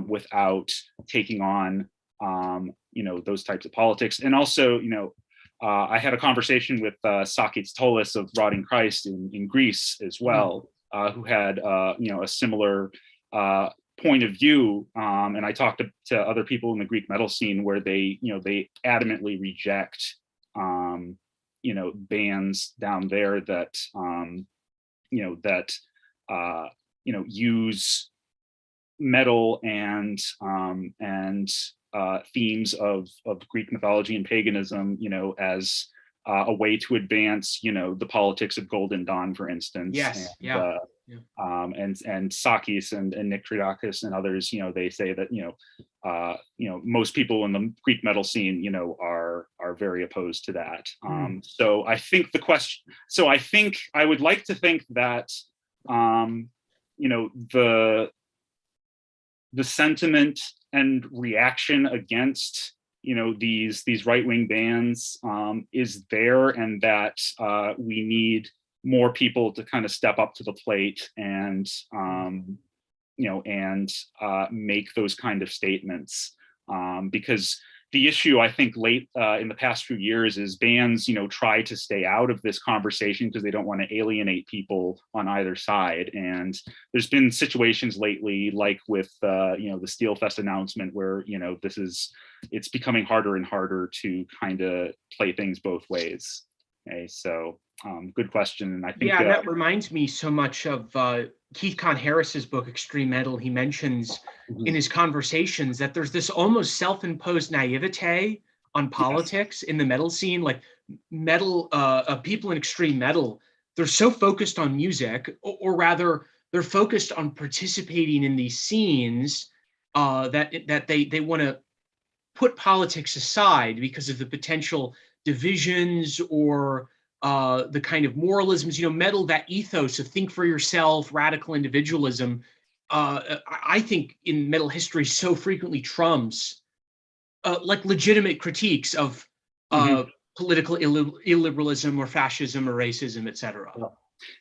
without taking on those types of politics. And also, I had a conversation with Sakis Tolis of Rotting Christ in Greece as well, who had a similar point of view. And I talked to other people in the Greek metal scene where they adamantly reject bands down there that use metal and themes of Greek mythology and paganism, as a way to advance, the politics of Golden Dawn, for instance. Yes. And Sakis and Nick Triadakis and others, they say that most people in the Greek metal scene, are very opposed to that. So I think I would like to think that the sentiment and reaction against these right-wing bands is there, and that we need more people to kind of step up to the plate and make those kind of statements, because the issue, I think, late in the past few years is bands, try to stay out of this conversation because they don't want to alienate people on either side. And there's been situations lately, like with the Steelfest announcement, where it's becoming harder and harder to kind of play things both ways. Okay, so good question. And I think that reminds me so much of Keith Con Harris's book, Extreme Metal. He mentions in his conversations that there's this almost self-imposed naivete on politics in the metal scene. Like metal, people in extreme metal, they're so focused on music, or rather, they're focused on participating in these scenes that they want to put politics aside because of the potential divisions or the kind of moralisms, metal, that ethos of think for yourself, radical individualism, I think in metal history so frequently trumps like legitimate critiques of political illiberalism or fascism or racism, etc.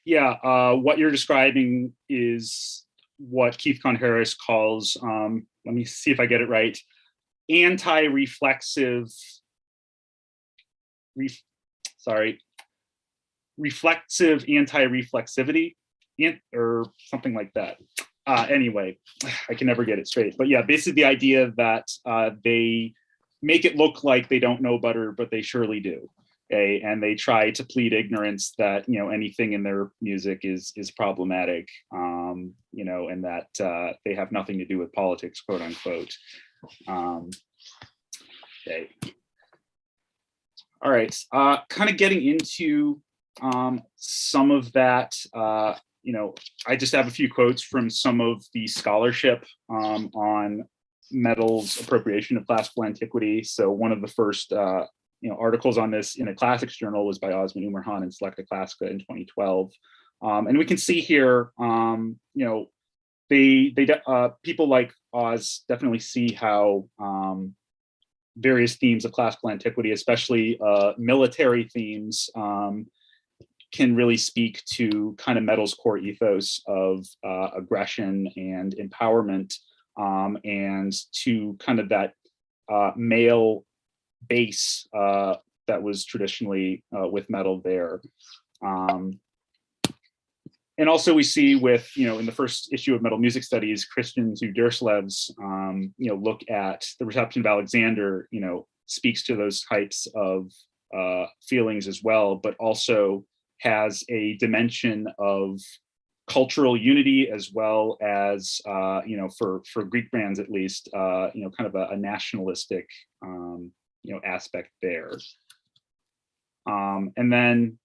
Yeah, what you're describing is what Keith Con Harris calls, let me see if I get it right, reflexive anti-reflexivity, or something like that. Anyway, I can never get it straight. But yeah, basically the idea that they make it look like they don't know better, but they surely do. Okay? And they try to plead ignorance that anything in their music is problematic, and that they have nothing to do with politics, quote unquote. Okay. All right. Kind of getting into some of that. I just have a few quotes from some of the scholarship on metal's appropriation of classical antiquity. So one of the first articles on this in a classics journal was by Osman Umarhan in Selecta Classica in 2012. And we can see here, people like Oz definitely see how various themes of classical antiquity, especially military themes, can really speak to kind of metal's core ethos of aggression and empowerment, and to kind of that male base that was traditionally with metal there. And also we see with, in the first issue of Metal Music Studies, Christian Zuderslev's, look at the reception of Alexander, speaks to those types of feelings as well, but also has a dimension of cultural unity as well as, for Greek bands at least, kind of a nationalistic, aspect there. And then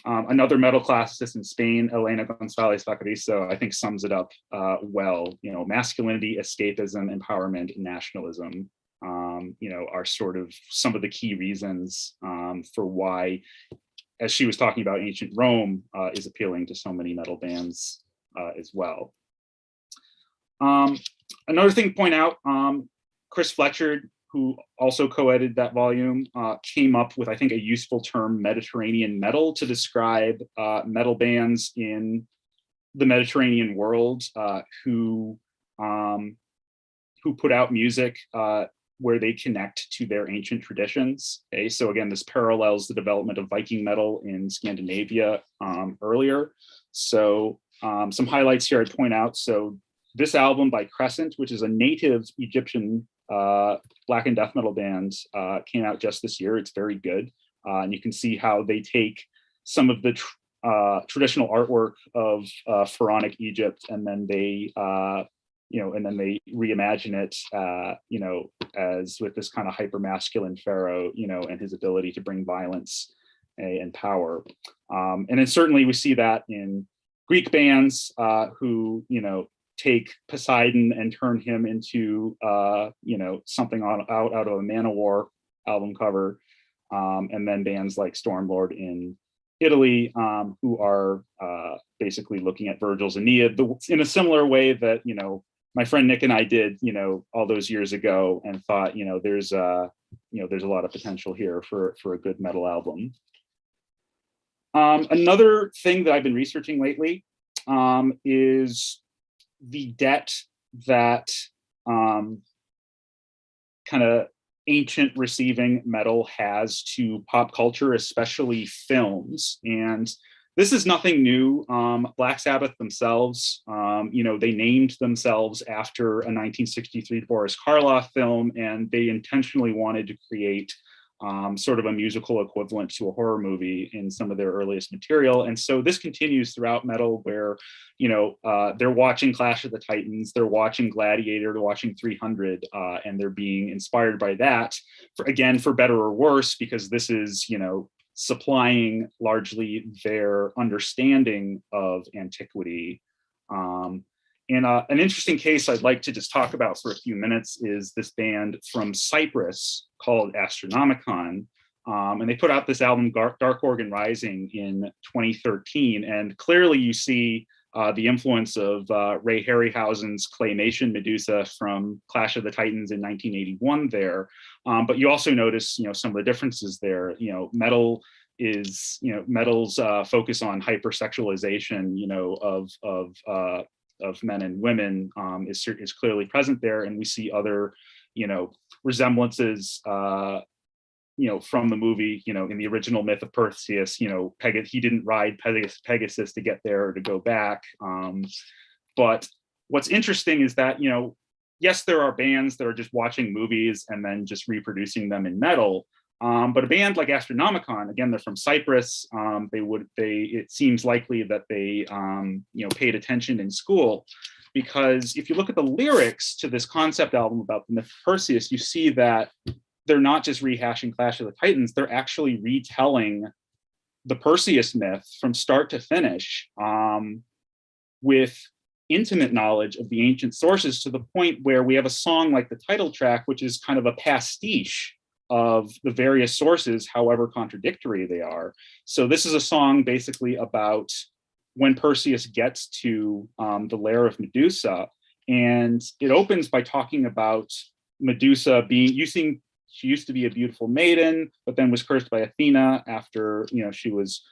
another metal classicist in Spain, Elena González Vaquerizo, I think sums it up well. Masculinity, escapism, empowerment, and nationalism, are sort of some of the key reasons for why, as she was talking about, ancient Rome is appealing to so many metal bands as well. Another thing to point out, Chris Fletcher, who also co-edited that volume, came up with, I think, a useful term, Mediterranean metal, to describe metal bands in the Mediterranean world who put out music where they connect to their ancient traditions. Okay, so again, this parallels the development of Viking metal in Scandinavia earlier. So some highlights here I'd point out. So this album by Crescent, which is a native Egyptian black and death metal band, came out just this year. It's very good. And you can see how they take some of the traditional artwork of pharaonic Egypt, and then they reimagine it, as with this kind of hyper masculine pharaoh, and his ability to bring violence and power. And then certainly we see that in Greek bands who, take Poseidon and turn him into, something out of a Man of War album cover. And then bands like Stormlord in Italy, who are basically looking at Virgil's Aeneid in a similar way that, my friend Nick and I did, all those years ago, and thought, there's a lot of potential here for a good metal album. Another thing that I've been researching lately is the debt that kind of ancient receiving metal has to pop culture, especially films. And this is nothing new. Black Sabbath themselves, they named themselves after a 1963 Boris Karloff film, and they intentionally wanted to create sort of a musical equivalent to a horror movie in some of their earliest material. And so this continues throughout metal, where, they're watching Clash of the Titans, they're watching Gladiator, they're watching 300, and they're being inspired by that, for better or worse, because this is, supplying largely their understanding of antiquity. And an interesting case I'd like to just talk about for a few minutes is this band from Cyprus called Astronomicon. And they put out this album, Dark Organ Rising, in 2013. And clearly you see the influence of Ray Harryhausen's claymation Medusa from Clash of the Titans in 1981 there. But you also notice, some of the differences there. Metal is, metal's focus on hypersexualization, of men and women is clearly present there, and we see other, resemblances, from the movie, in the original myth of Perseus. He didn't ride Pegasus to get there or to go back. But what's interesting is that, yes, there are bands that are just watching movies and then just reproducing them in metal. But a band like Astronomicon, again, they're from Cyprus. It seems likely that they, paid attention in school, because if you look at the lyrics to this concept album about the myth of Perseus, you see that they're not just rehashing Clash of the Titans, they're actually retelling the Perseus myth from start to finish, with intimate knowledge of the ancient sources, to the point where we have a song like the title track, which is kind of a pastiche of the various sources, however contradictory they are. So this is a song basically about when Perseus gets to the lair of Medusa, and it opens by talking about Medusa she used to be a beautiful maiden, but then was cursed by Athena after, she was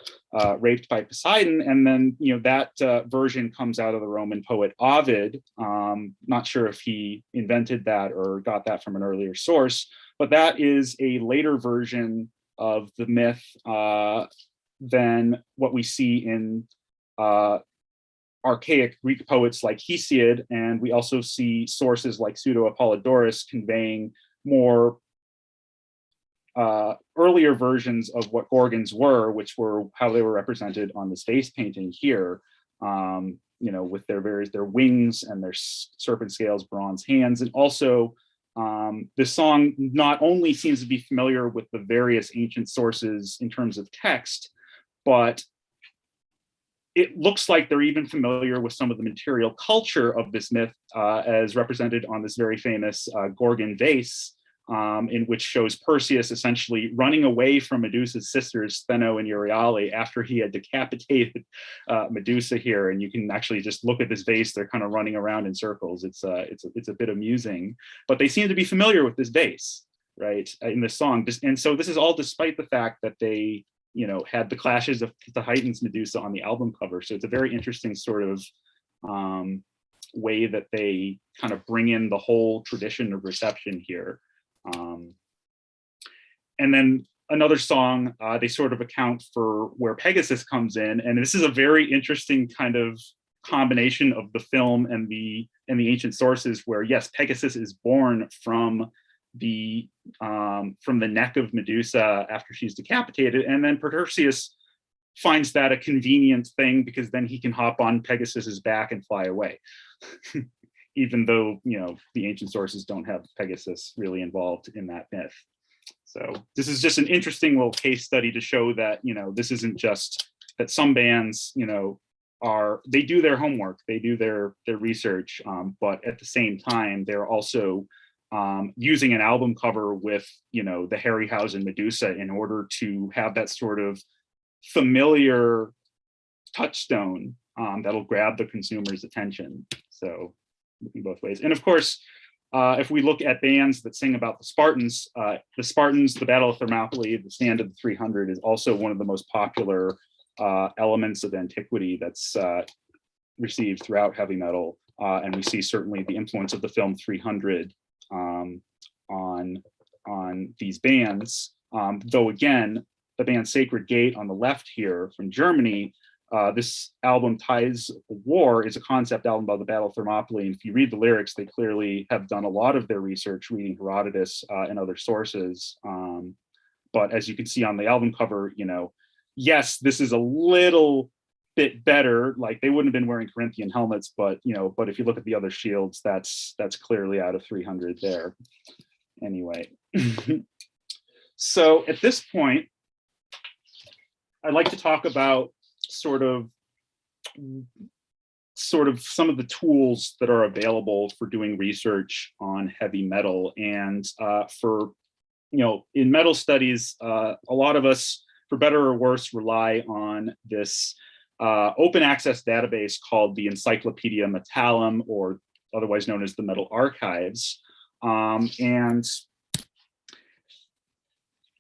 raped by Poseidon. And then, that version comes out of the Roman poet Ovid. Not sure if he invented that or got that from an earlier source, but that is a later version of the myth than what we see in archaic Greek poets like Hesiod, and we also see sources like Pseudo-Apollodorus conveying more earlier versions of what Gorgons were, which were how they were represented on this vase painting here, with their wings and their serpent scales, bronze hands. And also this song not only seems to be familiar with the various ancient sources in terms of text, but it looks like they're even familiar with some of the material culture of this myth, as represented on this very famous Gorgon Vase, in which shows Perseus essentially running away from Medusa's sisters, Stheno and Euryale, after he had decapitated Medusa here. And you can actually just look at this vase, they're kind of running around in circles. It's a bit amusing, but they seem to be familiar with this vase, right, in the song. And so this is all despite the fact that they had the clashes of Tithonus Medusa on the album cover. So it's a very interesting sort of way that they kind of bring in the whole tradition of reception here. And then another song, they sort of account for where Pegasus comes in. And this is a very interesting kind of combination of the film and the ancient sources, where yes, Pegasus is born from the neck of Medusa after she's decapitated, and then Perseus finds that a convenient thing because then he can hop on Pegasus's back and fly away. Even though the ancient sources don't have Pegasus really involved in that myth. So this is just an interesting little case study to show that this isn't just that some bands they do their homework, they do their research, but at the same time they're also using an album cover with the Harryhausen Medusa in order to have that sort of familiar touchstone that'll grab the consumer's attention. So looking both ways. And of course, if we look at bands that sing about the Spartans, the Battle of Thermopylae, the Stand of the 300 is also one of the most popular elements of antiquity that's received throughout heavy metal. And we see certainly the influence of the film 300 on these bands. Though again, the band Sacred Gate on the left here from Germany, this album, Ties of War, is a concept album about the Battle of Thermopylae. And if you read the lyrics, they clearly have done a lot of their research reading Herodotus and other sources. But as you can see on the album cover, yes, this is a little bit better. Like they wouldn't have been wearing Corinthian helmets, but but if you look at the other shields, that's clearly out of 300 there. Anyway, so at this point, I'd like to talk about sort of some of the tools that are available for doing research on heavy metal. And for in metal studies, a lot of us, for better or worse, rely on this open access database called the Encyclopedia Metallum, or otherwise known as the Metal Archives. And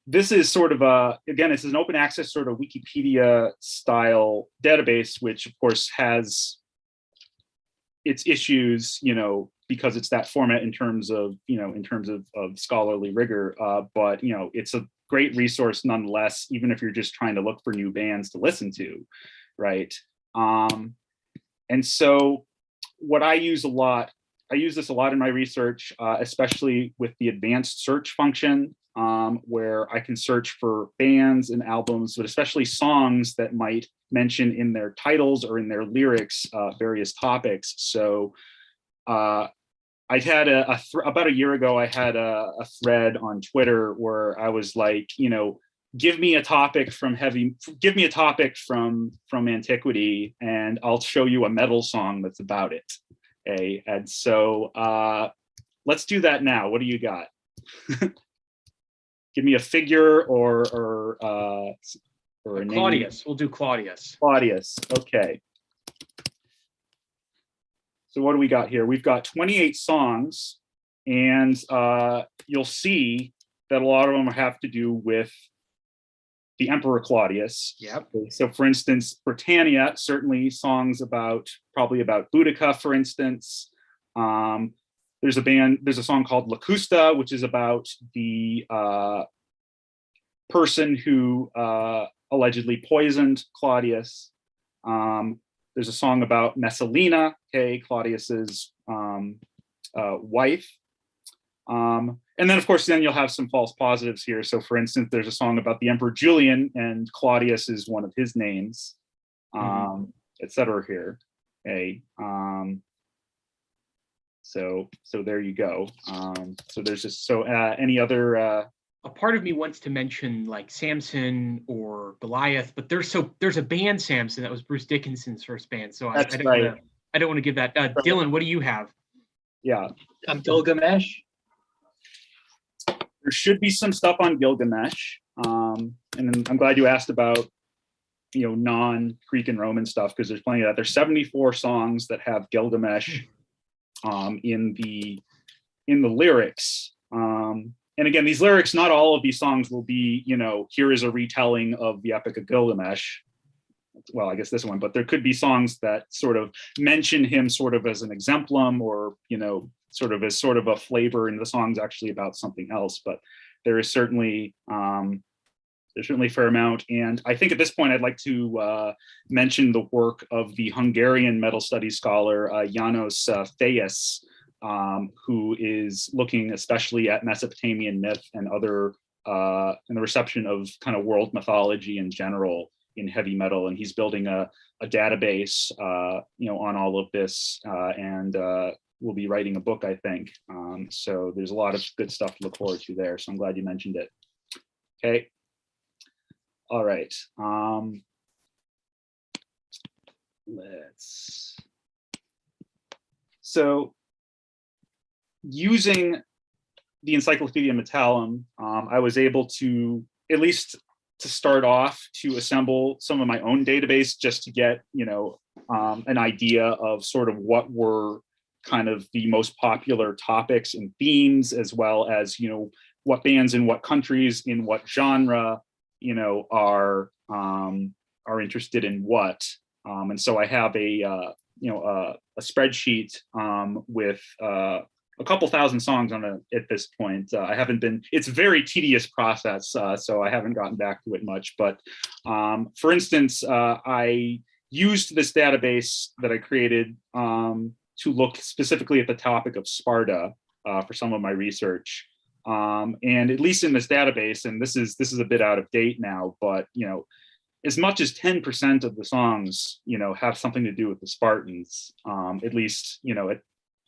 this is sort of again, it's an open access sort of Wikipedia style database, which of course has its issues, because it's that format in terms of scholarly rigor. But it's a great resource nonetheless, even if you're just trying to look for new bands to listen to, right? And so what I use this a lot in my research, especially with the advanced search function, where I can search for bands and albums, but especially songs that might mention in their titles or in their lyrics various topics. So I had about a year ago, I had a thread on Twitter where I was like, give me a topic from antiquity, and I'll show you a metal song that's about it. Okay, and so let's do that now. What do you got? Give me a figure or a Claudius. name. We'll do Claudius. Claudius. Okay. So what do we got here? We've got 28 songs, and you'll see that a lot of them have to do with the Emperor Claudius. Yep. So for instance, Britannia, certainly songs probably about Boudica, for instance. There's a song called Locusta, which is about the person who allegedly poisoned Claudius. there's a song about Messalina, okay, Claudius's wife. And then, of course, then you'll have some false positives here. So, for instance, there's a song about the Emperor Julian, and Claudius is one of his names, et cetera here. Okay. So there you go. So there's just, any other... A part of me wants to mention like Samson or Goliath, but there's a band Samson that was Bruce Dickinson's first band. So I don't want to give that. Dylan, what do you have? Yeah. Gilgamesh. There should be some stuff on Gilgamesh. And I'm glad you asked about, non-Greek and Roman stuff, because there's plenty of that. There's 74 songs that have Gilgamesh in the lyrics. And again, these lyrics, not all of these songs will be, here is a retelling of the Epic of Gilgamesh. Well, I guess this one, but there could be songs that sort of mention him sort of as an exemplum, or, sort of as sort of a flavor, and the song's actually about something else. But there is certainly, there's certainly a fair amount. And I think at this point, I'd like to mention the work of the Hungarian metal studies scholar, János Fejes, who is looking especially at Mesopotamian myth and other, and the reception of kind of world mythology in general in heavy metal. And he's building a database, on all of this, and we'll be writing a book, I think. So there's a lot of good stuff to look forward to there. So I'm glad you mentioned it. Okay. All right. So using the Encyclopedia Metallum, I was able to, at least to start off, to assemble some of my own database, just to get, an idea of sort of what were kind of the most popular topics and themes, as well as, what bands in what countries, in what genre, are interested in what. And so I have a spreadsheet with a couple thousand songs on it at this point. It's a very tedious process, so I haven't gotten back to it much. But for instance, I used this database that I created to look specifically at the topic of Sparta for some of my research. And at least in this database, and this is a bit out of date now, but as much as 10% of the songs, have something to do with the Spartans. At least,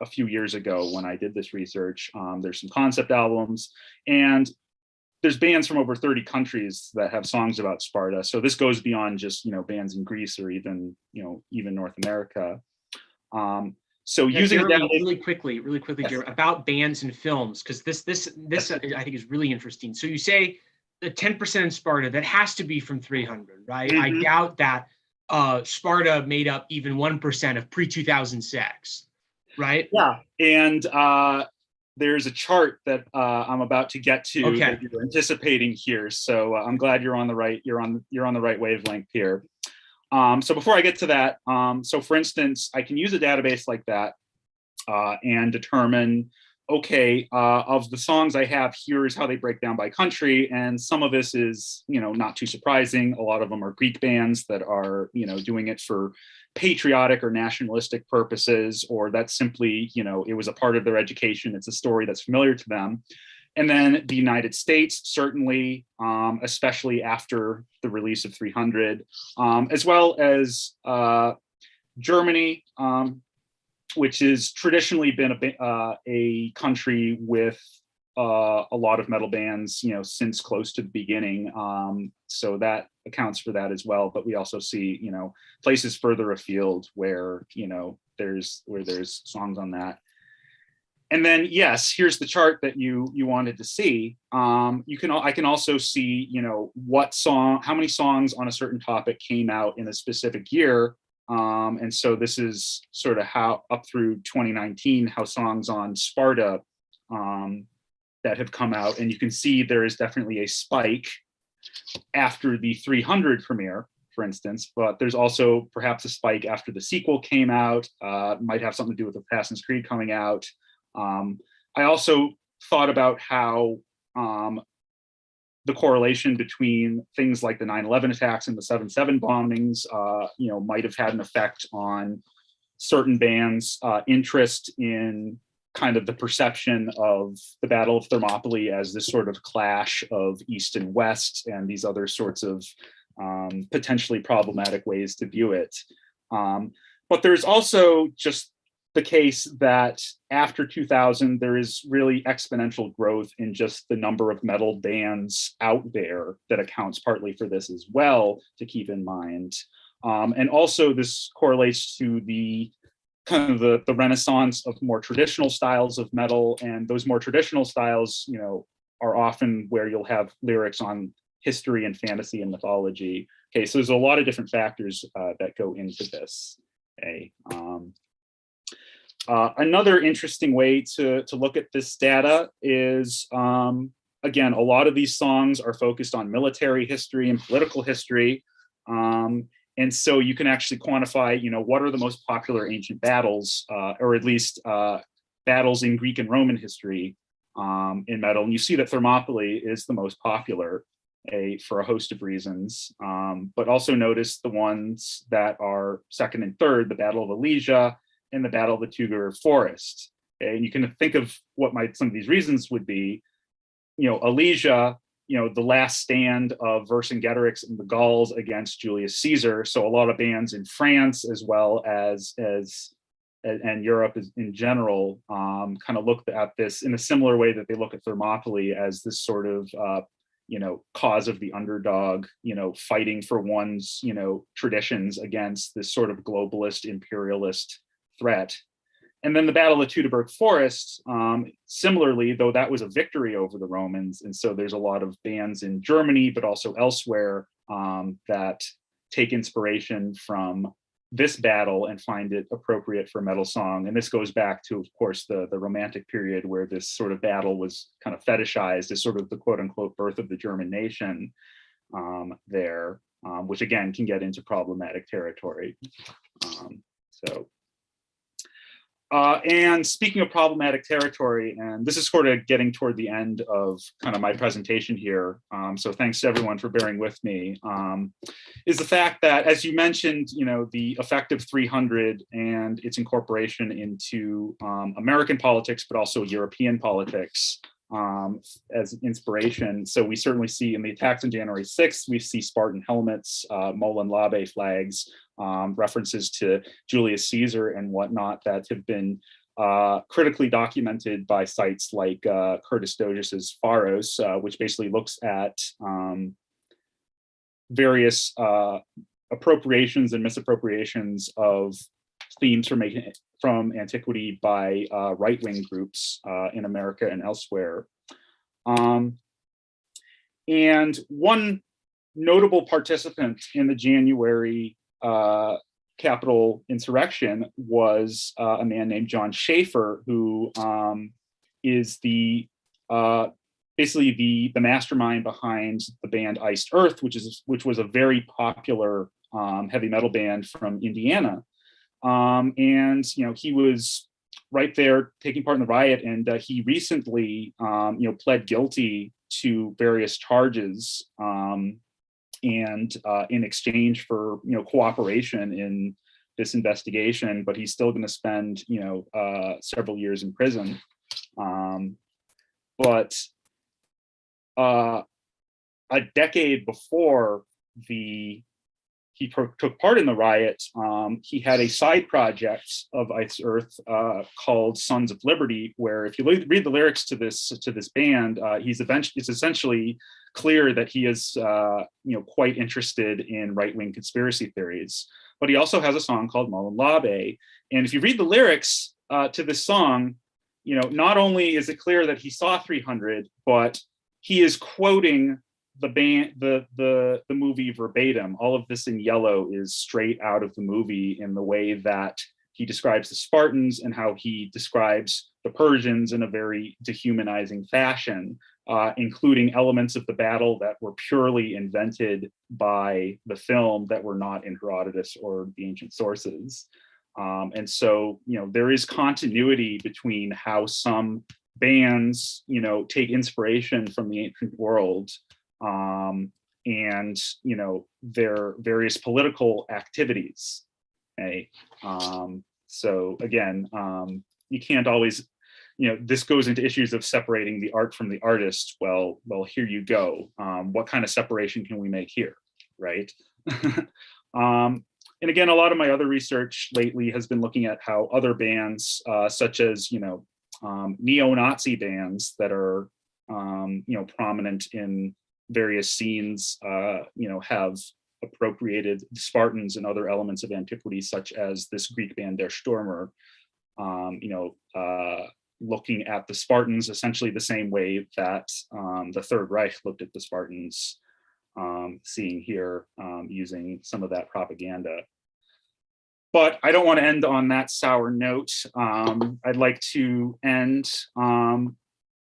a few years ago when I did this research. There's some concept albums, and there's bands from over 30 countries that have songs about Sparta. So this goes beyond just, bands in Greece or even North America. So using Jeremy, really quickly, yes, Jeremy, about bands and films, because this I think is really interesting. So you say the 10% in Sparta, that has to be from 300, right? Mm-hmm. I doubt that Sparta made up even 1% of pre-2006, right? Yeah, and there's a chart that I'm about to get to that you're anticipating here. So I'm glad you're on the right wavelength here. So before I get to that, so for instance, I can use a database like that and determine, okay, of the songs I have, here's how they break down by country. And some of this is, not too surprising. A lot of them are Greek bands that are, doing it for patriotic or nationalistic purposes, or that's simply, it was a part of their education. It's a story that's familiar to them. And then the United States, certainly, especially after the release of 300, as well as Germany, which has traditionally been a country with a lot of metal bands, since close to the beginning. So that accounts for that as well. But we also see, places further afield where, there's songs on that. And then, yes, here's the chart that you wanted to see. I can also see, how many songs on a certain topic came out in a specific year. And so this is sort of how up through 2019, how songs on Sparta that have come out. And you can see there is definitely a spike after the 300 premiere, for instance, but there's also perhaps a spike after the sequel came out. Might have something to do with Assassin's Creed coming out. I also thought about how the correlation between things like the 9/11 attacks and the 7/7 bombings, might have had an effect on certain bands' interest in kind of the perception of the Battle of Thermopylae as this sort of clash of East and West and these other sorts of potentially problematic ways to view it. But there's also just the case that after 2000, there is really exponential growth in just the number of metal bands out there that accounts partly for this as well, to keep in mind. And also this correlates to the kind of the renaissance of more traditional styles of metal, and those more traditional styles, are often where you'll have lyrics on history and fantasy and mythology. Okay, so there's a lot of different factors that go into this. Okay. Another interesting way to look at this data is, again, a lot of these songs are focused on military history and political history. And so you can actually quantify, what are the most popular ancient battles, or at least battles in Greek and Roman history in metal. And you see that Thermopylae is the most popular for a host of reasons. But also notice the ones that are second and third, the Battle of Alesia and the Battle of the Tuger Forest. Okay? And you can think of what some of these reasons would be. Alesia, the last stand of Vercingetorix and the Gauls against Julius Caesar. So a lot of bands in France, as well as and Europe in general, kind of looked at this in a similar way that they look at Thermopylae as this sort of cause of the underdog, fighting for one's, traditions against this sort of globalist imperialist threat. And then the Battle of the Teutoburg Forest, similarly, though that was a victory over the Romans. And so there's a lot of bands in Germany, but also elsewhere, that take inspiration from this battle and find it appropriate for metal song. And this goes back to, of course, the Romantic period, where this sort of battle was kind of fetishized as sort of the quote unquote birth of the German nation there, which again can get into problematic territory. And speaking of problematic territory, and this is sort of getting toward the end of kind of my presentation here, so thanks to everyone for bearing with me, is the fact that, as you mentioned, the effect of 300 and its incorporation into American politics, but also European politics as inspiration. So we certainly see in the attacks on January 6th, we see Spartan helmets, Molon Labe flags, references to Julius Caesar and whatnot that have been critically documented by sites like Curtis Dogius's Pharos, which basically looks at various appropriations and misappropriations of themes from antiquity by right-wing groups in America and elsewhere. And one notable participant in the January Capitol insurrection was a man named John Schaefer, who is basically the mastermind behind the band Iced Earth, which was a very popular heavy metal band from Indiana. And he was right there taking part in the riot, and he recently pled guilty to various charges, and in exchange for cooperation in this investigation, but he's still going to spend several years in prison. But a decade before he took part in the riot, he had a side project of Ice Earth called Sons of Liberty, where if you read the lyrics to this band, it's essentially clear that he is quite interested in right-wing conspiracy theories. But he also has a song called Molon Labe, and if you read the lyrics to this song, not only is it clear that he saw 300, but he is quoting the movie verbatim. All of this in yellow is straight out of the movie in the way that he describes the Spartans and how he describes the Persians in a very dehumanizing fashion, including elements of the battle that were purely invented by the film that were not in Herodotus or the ancient sources. And so, there is continuity between how some bands, take inspiration from the ancient world and their various political activities. Okay, so again, you can't always, this goes into issues of separating the art from the artist. Well, here you go. What kind of separation can we make here, right? And again, a lot of my other research lately has been looking at how other bands, such as neo-Nazi bands that are prominent in various scenes, have appropriated the Spartans and other elements of antiquity, such as this Greek band Der Stürmer, looking at the Spartans essentially the same way that the Third Reich looked at the Spartans, seeing here using some of that propaganda. But I don't want to end on that sour note. I'd like to end on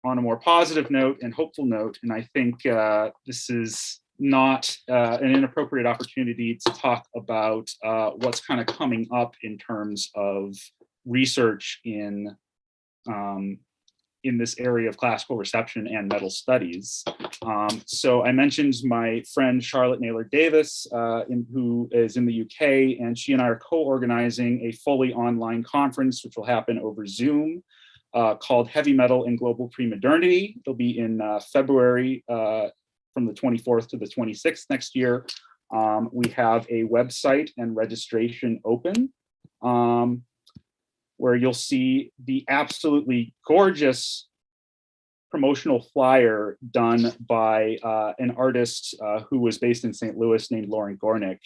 a more positive note and hopeful note. And I think this is not an inappropriate opportunity to talk about what's kind of coming up in terms of research in this area of classical reception and metal studies. So I mentioned my friend Charlotte Naylor Davis, who is in the UK, and she and I are co-organizing a fully online conference, which will happen over Zoom, called Heavy Metal and Global Premodernity. It'll be in February from the 24th to the 26th next year. We have a website and registration open, where you'll see the absolutely gorgeous promotional flyer done by an artist who was based in St. Louis named Lauren Gornick.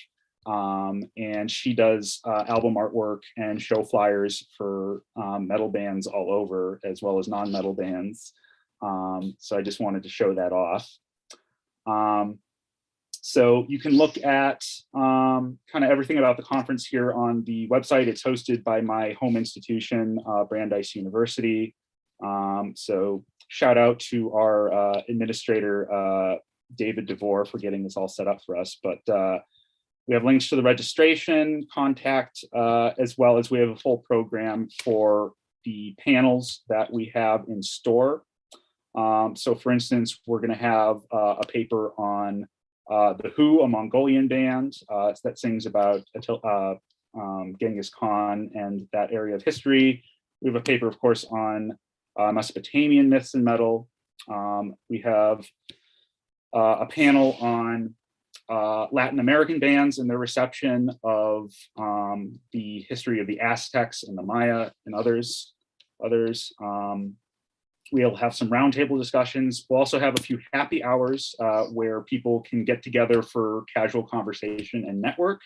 And she does album artwork and show flyers for metal bands all over, as well as non-metal bands. So I just wanted to show that off. So you can look at kind of everything about the conference here on the website. It's hosted by my home institution, Brandeis University. So shout out to our administrator, David DeVore, for getting this all set up for us. But we have links to the registration, contact, as well as we have a full program for the panels that we have in store. So for instance, we're going to have a paper on The Who, a Mongolian band that sings about Genghis Khan and that area of history. We have a paper, of course, on Mesopotamian myths and metal. We have a panel on Latin American bands and their reception of the history of the Aztecs and the Maya and others. We'll have some roundtable discussions. We'll also have a few happy hours where people can get together for casual conversation and network.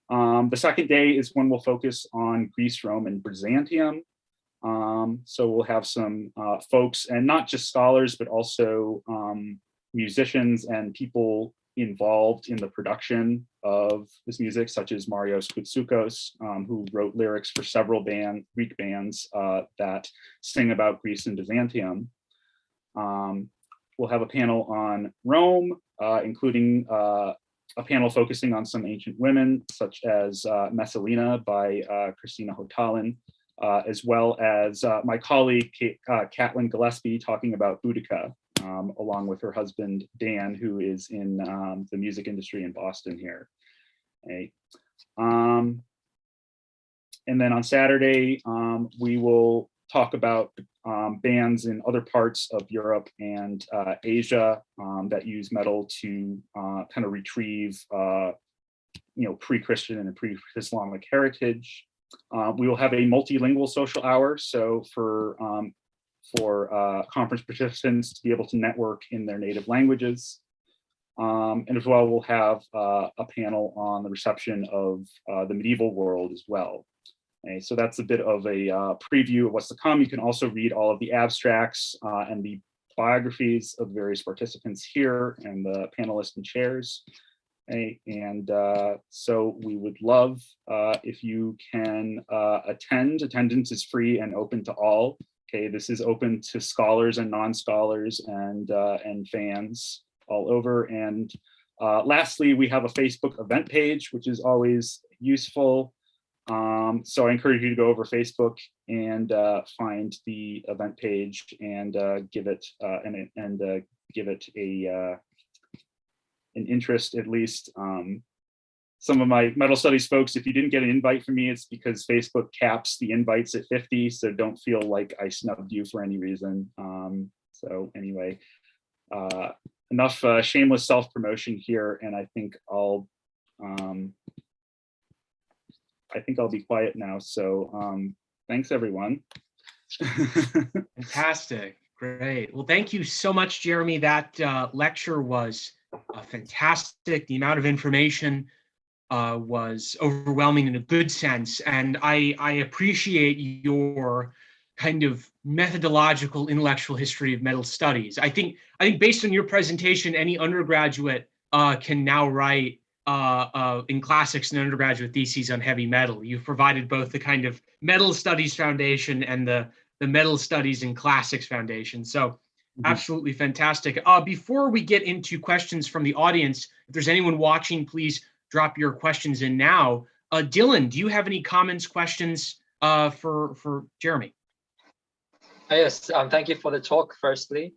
The second day is when we'll focus on Greece, Rome, and Byzantium. So we'll have some folks, and not just scholars, but also musicians and people involved in the production of this music, such as Marios Koutsoukos, who wrote lyrics for several Greek bands that sing about Greece and Byzantium. We'll have a panel on Rome, including a panel focusing on some ancient women, such as Messalina by Christina Hotalin, as well as my colleague, Caitlin Gillespie, talking about Boudica, along with her husband, Dan, who is in the music industry in Boston here. Okay. And then on Saturday, we will talk about bands in other parts of Europe and Asia that use metal to kind of retrieve pre-Christian and pre-Islamic heritage. We will have a multilingual social hour, so for conference participants to be able to network in their native languages. And as well, we'll have a panel on the reception of the medieval world as well. Okay, so that's a bit of a preview of what's to come. You can also read all of the abstracts and the biographies of various participants here and the panelists and chairs. Okay, and so we would love if you can attend. Attendance is free and open to all. Okay, this is open to scholars and non-scholars and fans all over. And lastly, we have a Facebook event page, which is always useful. So I encourage you to go over Facebook and find the event page and give it an interest, at least. Some of my metal studies folks, if you didn't get an invite from me, it's because Facebook caps the invites at 50, so don't feel like I snubbed you for any reason. So anyway, enough shameless self-promotion here, and I think I'll be quiet now. So thanks, everyone. Fantastic. Great. Well, thank you so much, Jeremy. That lecture was fantastic. The amount of information was overwhelming in a good sense. And I appreciate your kind of methodological intellectual history of metal studies. I think based on your presentation, any undergraduate can now write in classics and undergraduate theses on heavy metal. You've provided both the kind of metal studies foundation and the metal studies and classics foundation. So absolutely fantastic. Before we get into questions from the audience, if there's anyone watching, please drop your questions in now. Dylan, do you have any comments, questions for Jeremy? Yes, thank you for the talk, firstly.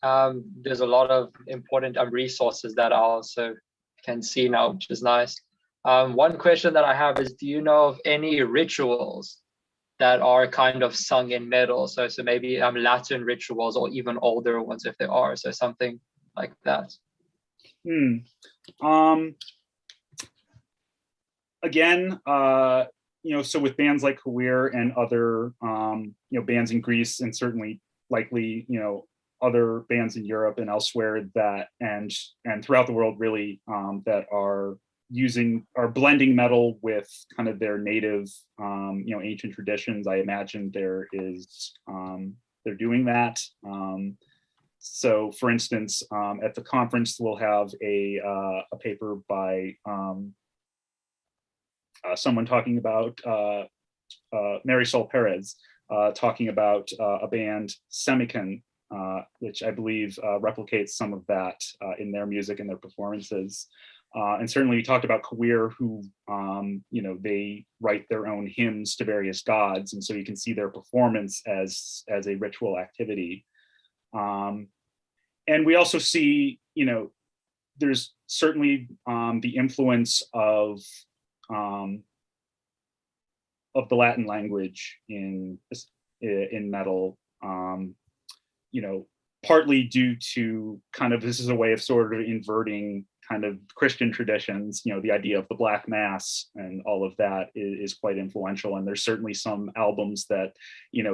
There's a lot of important resources that I also can see now, which is nice. One question that I have is, do you know of any rituals that are kind of sung in metal? So maybe Latin rituals, or even older ones if there are, so something like that. Again, so with bands like Kawir and other, bands in Greece, and certainly likely, other bands in Europe and elsewhere that, and throughout the world really, that are blending metal with kind of their native, ancient traditions. I imagine they're doing that. So for instance, at the conference, we'll have a paper by someone talking about Marisol Perez, talking about a band, Semicon, which I believe replicates some of that in their music and their performances. And certainly we talked about Kawir, who, they write their own hymns to various gods. And so you can see their performance as a ritual activity. And we also see, there's certainly the influence of the Latin language in metal, partly due to kind of, this is a way of sort of inverting kind of Christian traditions, the idea of the Black Mass and all of that is quite influential. And there's certainly some albums that,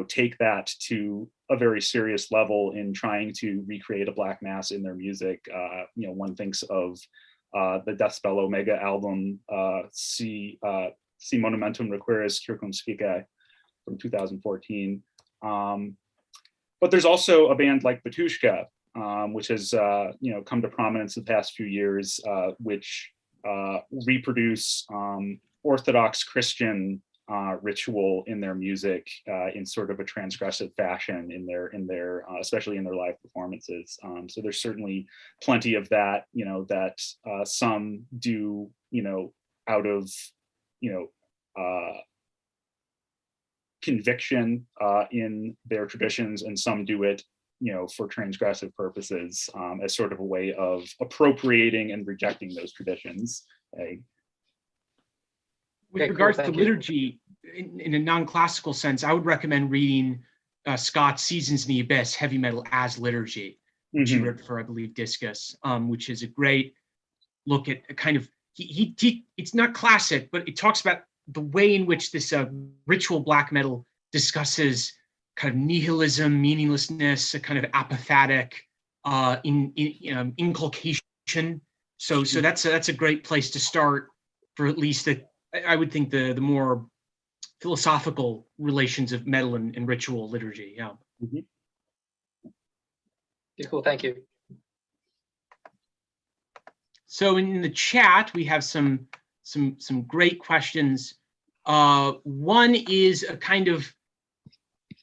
take that to a very serious level in trying to recreate a Black Mass in their music. One thinks of the Deathspell Omega album, Si Monumentum Requiris Circumspice from 2014. But there's also a band like Batushka, which has come to prominence in the past few years, which reproduce Orthodox Christian ritual in their music in sort of a transgressive fashion in their especially in their live performances. So there's certainly plenty of that, that some do, out of conviction in their traditions, and some do it for transgressive purposes, as sort of a way of appropriating and rejecting those traditions. With regards to liturgy, in a non-classical sense, I would recommend reading Scott's Seasons in the Abyss, Heavy Metal as Liturgy, which he wrote for, I believe, Discus, which is a great look at a kind of, it's not classic, but it talks about the way in which this ritual black metal discusses kind of nihilism, meaninglessness, a kind of apophatic inculcation. So that's a great place to start for at least I would think the more philosophical relations of metal and ritual liturgy. Yeah. Cool. Thank you. So in the chat we have some great questions. One is a kind of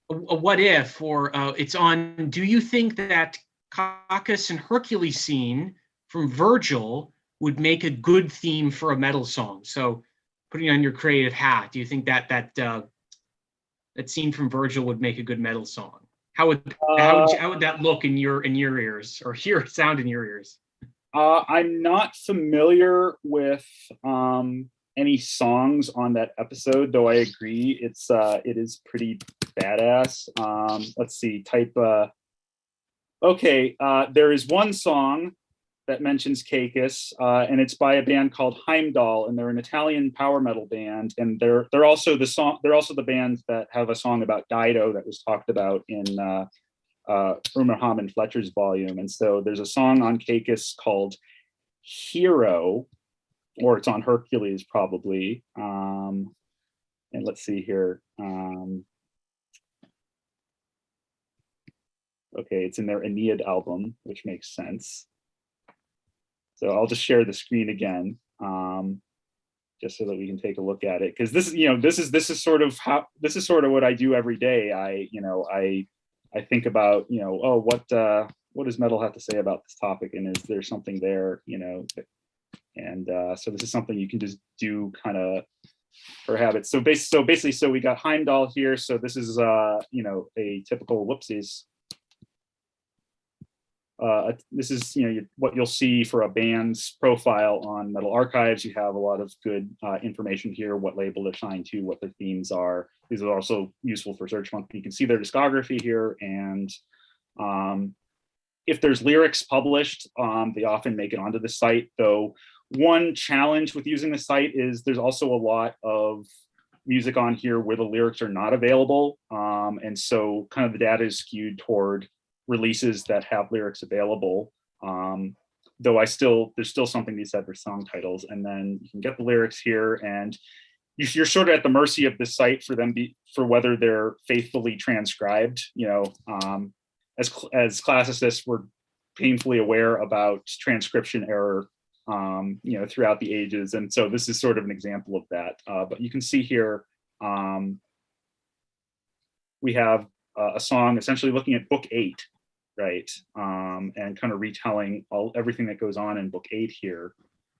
a what if, or it's on, do you think that Cacus and Hercules scene from Virgil would make a good theme for a metal song? So putting on your creative hat, do you think that that scene from Virgil would make a good metal song? How would that look in your ears, or sound in your ears? I'm not familiar with any songs on that episode, though I agree it is pretty badass. Let's see, there is one song that mentions Caicus, and it's by a band called Heimdall, and they're an Italian power metal band, and they're also the band that have a song about Dido that was talked about in Rumerham and Fletcher's volume. And so there's a song on Caicus called Hero, or it's on Hercules probably. And let's see here. Okay, it's in their Aeneid album, which makes sense. So I'll just share the screen again, just so that we can take a look at it. Because this is sort of what I do every day. I think about, oh, what does metal have to say about this topic, and is there something there, and so this is something you can just do kind of for habit. So basically, we got Heimdall here. So this is a typical whoopsies. This is what you'll see for a band's profile on Metal Archives. You have a lot of good information here, what label they're signed to, what their themes are. These are also useful for search function. You can see their discography here, and if there's lyrics published, they often make it onto the site. Though one challenge with using the site is there's also a lot of music on here where the lyrics are not available, and so kind of the data is skewed toward releases that have lyrics available, though there's still something to be said for song titles. And then you can get the lyrics here, and you're sort of at the mercy of the site for whether they're faithfully transcribed. As classicists, we're painfully aware about transcription error throughout the ages, and so this is sort of an example of that. But you can see here we have a song essentially looking at book 8, right? And kind of retelling everything that goes on in book 8 here.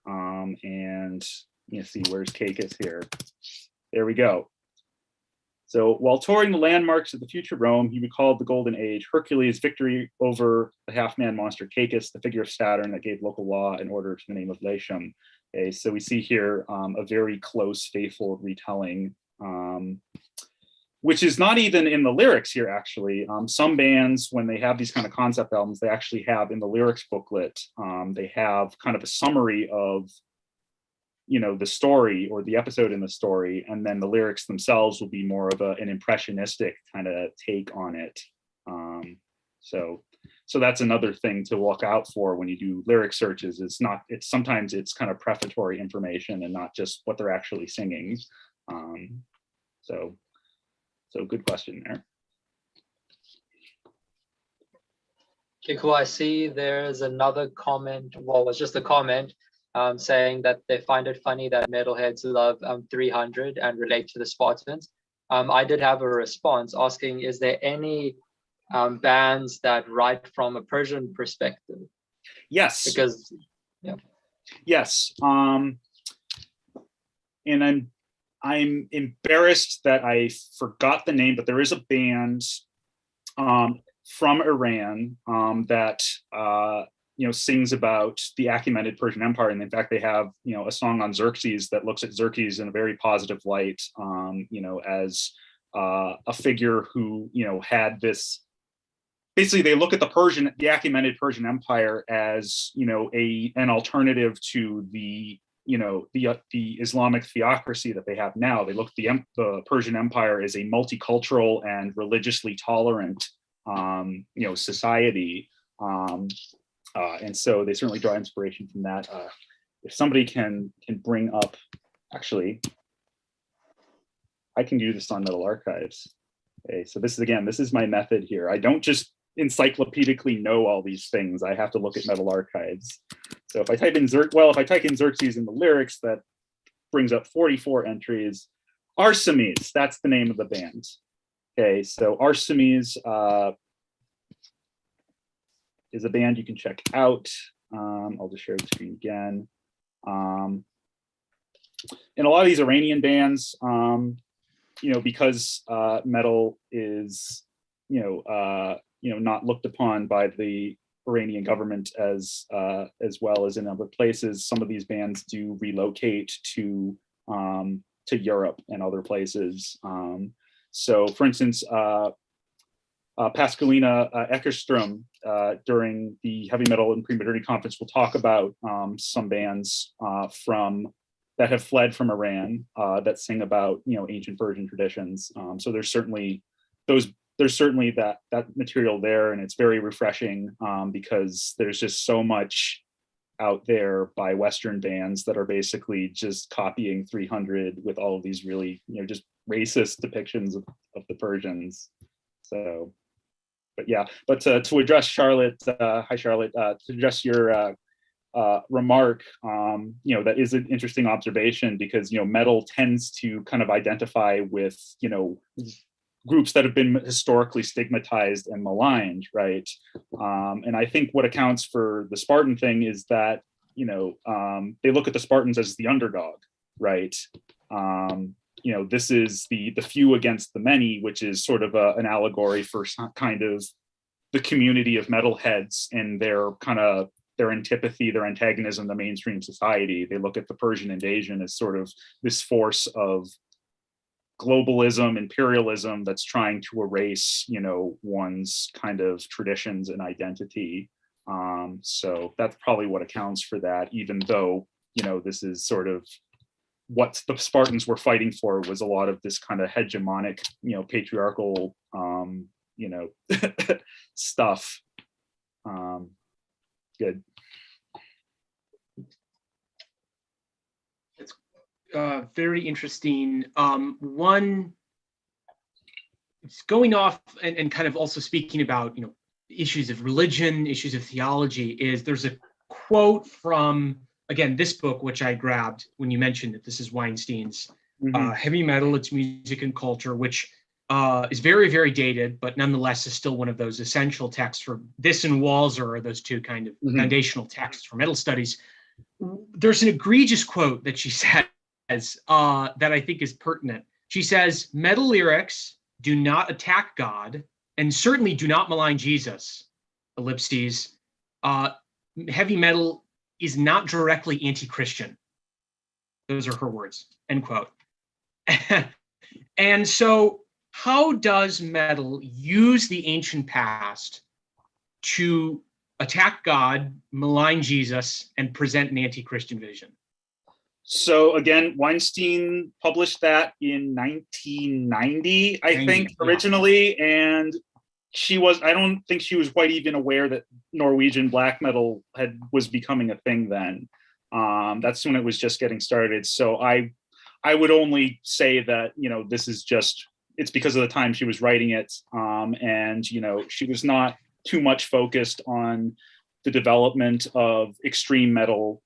And you see, where's Caicus here? There we go. So while touring the landmarks of the future Rome, he recalled the Golden Age, Hercules' victory over the half-man monster Caicus, the figure of Saturn that gave local law and order to the name of Latium. Okay, so we see here a very close, faithful retelling, which is not even in the lyrics here, actually. Some bands, when they have these kind of concept albums, they actually have in the lyrics booklet, they have kind of a summary of the story or the episode in the story, and then the lyrics themselves will be more of an impressionistic kind of take on it. So that's another thing to look out for when you do lyric searches. Sometimes it's kind of prefatory information and not just what they're actually singing. So good question there. Okay, cool. I see there's another comment. Well, it's just a comment saying that they find it funny that metalheads love 300 and relate to the Spartans. I did have a response asking, is there any bands that write from a Persian perspective? Yes. Because, yeah. Yes. And I'm embarrassed that I forgot the name, but there is a band from Iran that sings about the Achaemenid Persian Empire, and in fact they have a song on Xerxes that looks at Xerxes in a very positive light, as a figure who had this. Basically, they look at the Achaemenid Persian Empire as an alternative to the Islamic theocracy that they have now. They look at the Persian Empire as a multicultural and religiously tolerant society, and so they certainly draw inspiration from that. If somebody can bring up, actually, I can do this on Metal Archives. Okay, so this is my method here. I don't just encyclopedically know all these things. I have to look at Metal Archives. So if I type in Xerxes in the lyrics, that brings up 44 entries. Arsemes, that's the name of the band. Okay, so Arsemes is a band you can check out. I'll just share the screen again. And a lot of these Iranian bands, because metal is, not looked upon by the Iranian government as well as in other places, some of these bands do relocate to Europe and other places. So, for instance, Pascalina Eckerström during the Heavy Metal and Pre-Modernity Conference will talk about some bands that have fled from Iran that sing about ancient Persian traditions. So there's certainly that material there, and it's very refreshing because there's just so much out there by Western bands that are basically just copying 300 with all of these really just racist depictions of the Persians. So, but yeah, but to address Charlotte, hi Charlotte, to address your remark, that is an interesting observation because metal tends to kind of identify with groups that have been historically stigmatized and maligned, right? And I think what accounts for the Spartan thing is that they look at the Spartans as the underdog, right? This is the few against the many, which is sort of an allegory for some kind of the community of metalheads and their antipathy, their antagonism to mainstream society. They look at the Persian invasion as sort of this force of globalism, imperialism that's trying to erase, one's kind of traditions and identity. So that's probably what accounts for that, even though, this is sort of what the Spartans were fighting for was a lot of this kind of hegemonic, patriarchal, stuff. Good. It's very interesting. One, it's going off and kind of also speaking about, issues of religion, issues of theology, is there's a quote from, again, this book, which I grabbed when you mentioned that this is Weinstein's Heavy Metal, Its Music and Culture, which is very, very dated, but nonetheless is still one of those essential texts for this and Walzer are those two kind of foundational texts for metal studies. There's an egregious quote that she says that I think is pertinent. She says, metal lyrics do not attack God and certainly do not malign Jesus, ellipses. Heavy metal is not directly anti-Christian. Those are her words, end quote. And so how does metal use the ancient past to attack God, malign Jesus, and present an anti-Christian vision? So again, Weinstein published that in 1990, I think, originally, and I don't think she was quite even aware that Norwegian black metal was becoming a thing then. That's when it was just getting started. So I would only say that, this is just, it's because of the time she was writing it. And, she was not too much focused on the development of extreme metal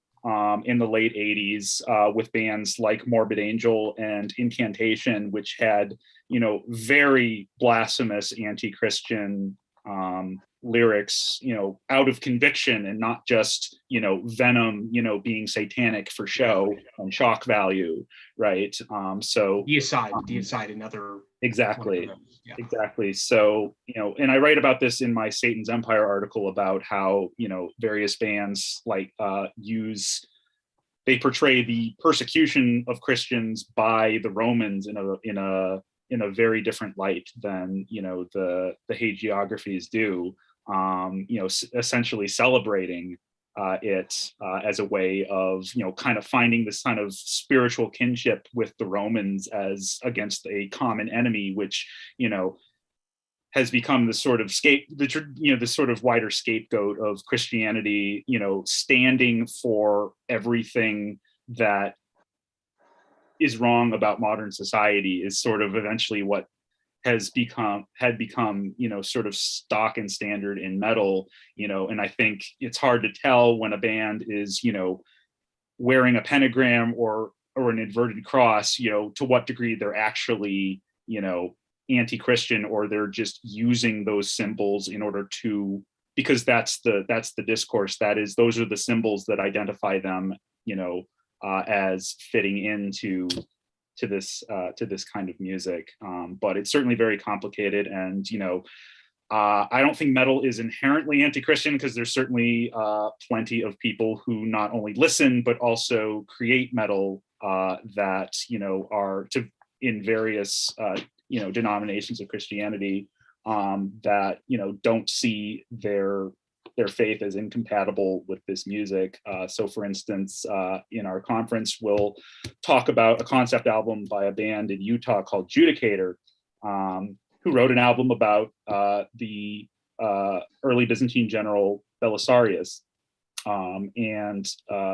in the late 80s with bands like Morbid Angel and Incantation, which had, very blasphemous anti-Christian lyrics, out of conviction and not just, Venom, being satanic for show and shock value, right? So Deicide, another. Exactly. Yeah. Exactly. So, and I write about this in my Satan's Empire article about how, various bands like they portray the persecution of Christians by the Romans in a very different light than, the hagiographies do, essentially celebrating it as a way of, kind of finding this kind of spiritual kinship with the Romans as against a common enemy, which, has become the sort of the sort of wider scapegoat of Christianity, standing for everything that is wrong about modern society is sort of eventually what had become, sort of stock and standard in metal, and I think it's hard to tell when a band is, wearing a pentagram or an inverted cross, to what degree they're actually, anti-Christian, or they're just using those symbols in order to, because that's the discourse, those are the symbols that identify them, as fitting into this kind of music. But it's certainly very complicated, and I don't think metal is inherently anti-Christian, because there's certainly plenty of people who not only listen but also create metal that are in various denominations of Christianity that don't see their faith as incompatible with this music. So, for instance, in our conference, we'll talk about a concept album by a band in Utah called Judicator, who wrote an album about the early Byzantine general Belisarius. And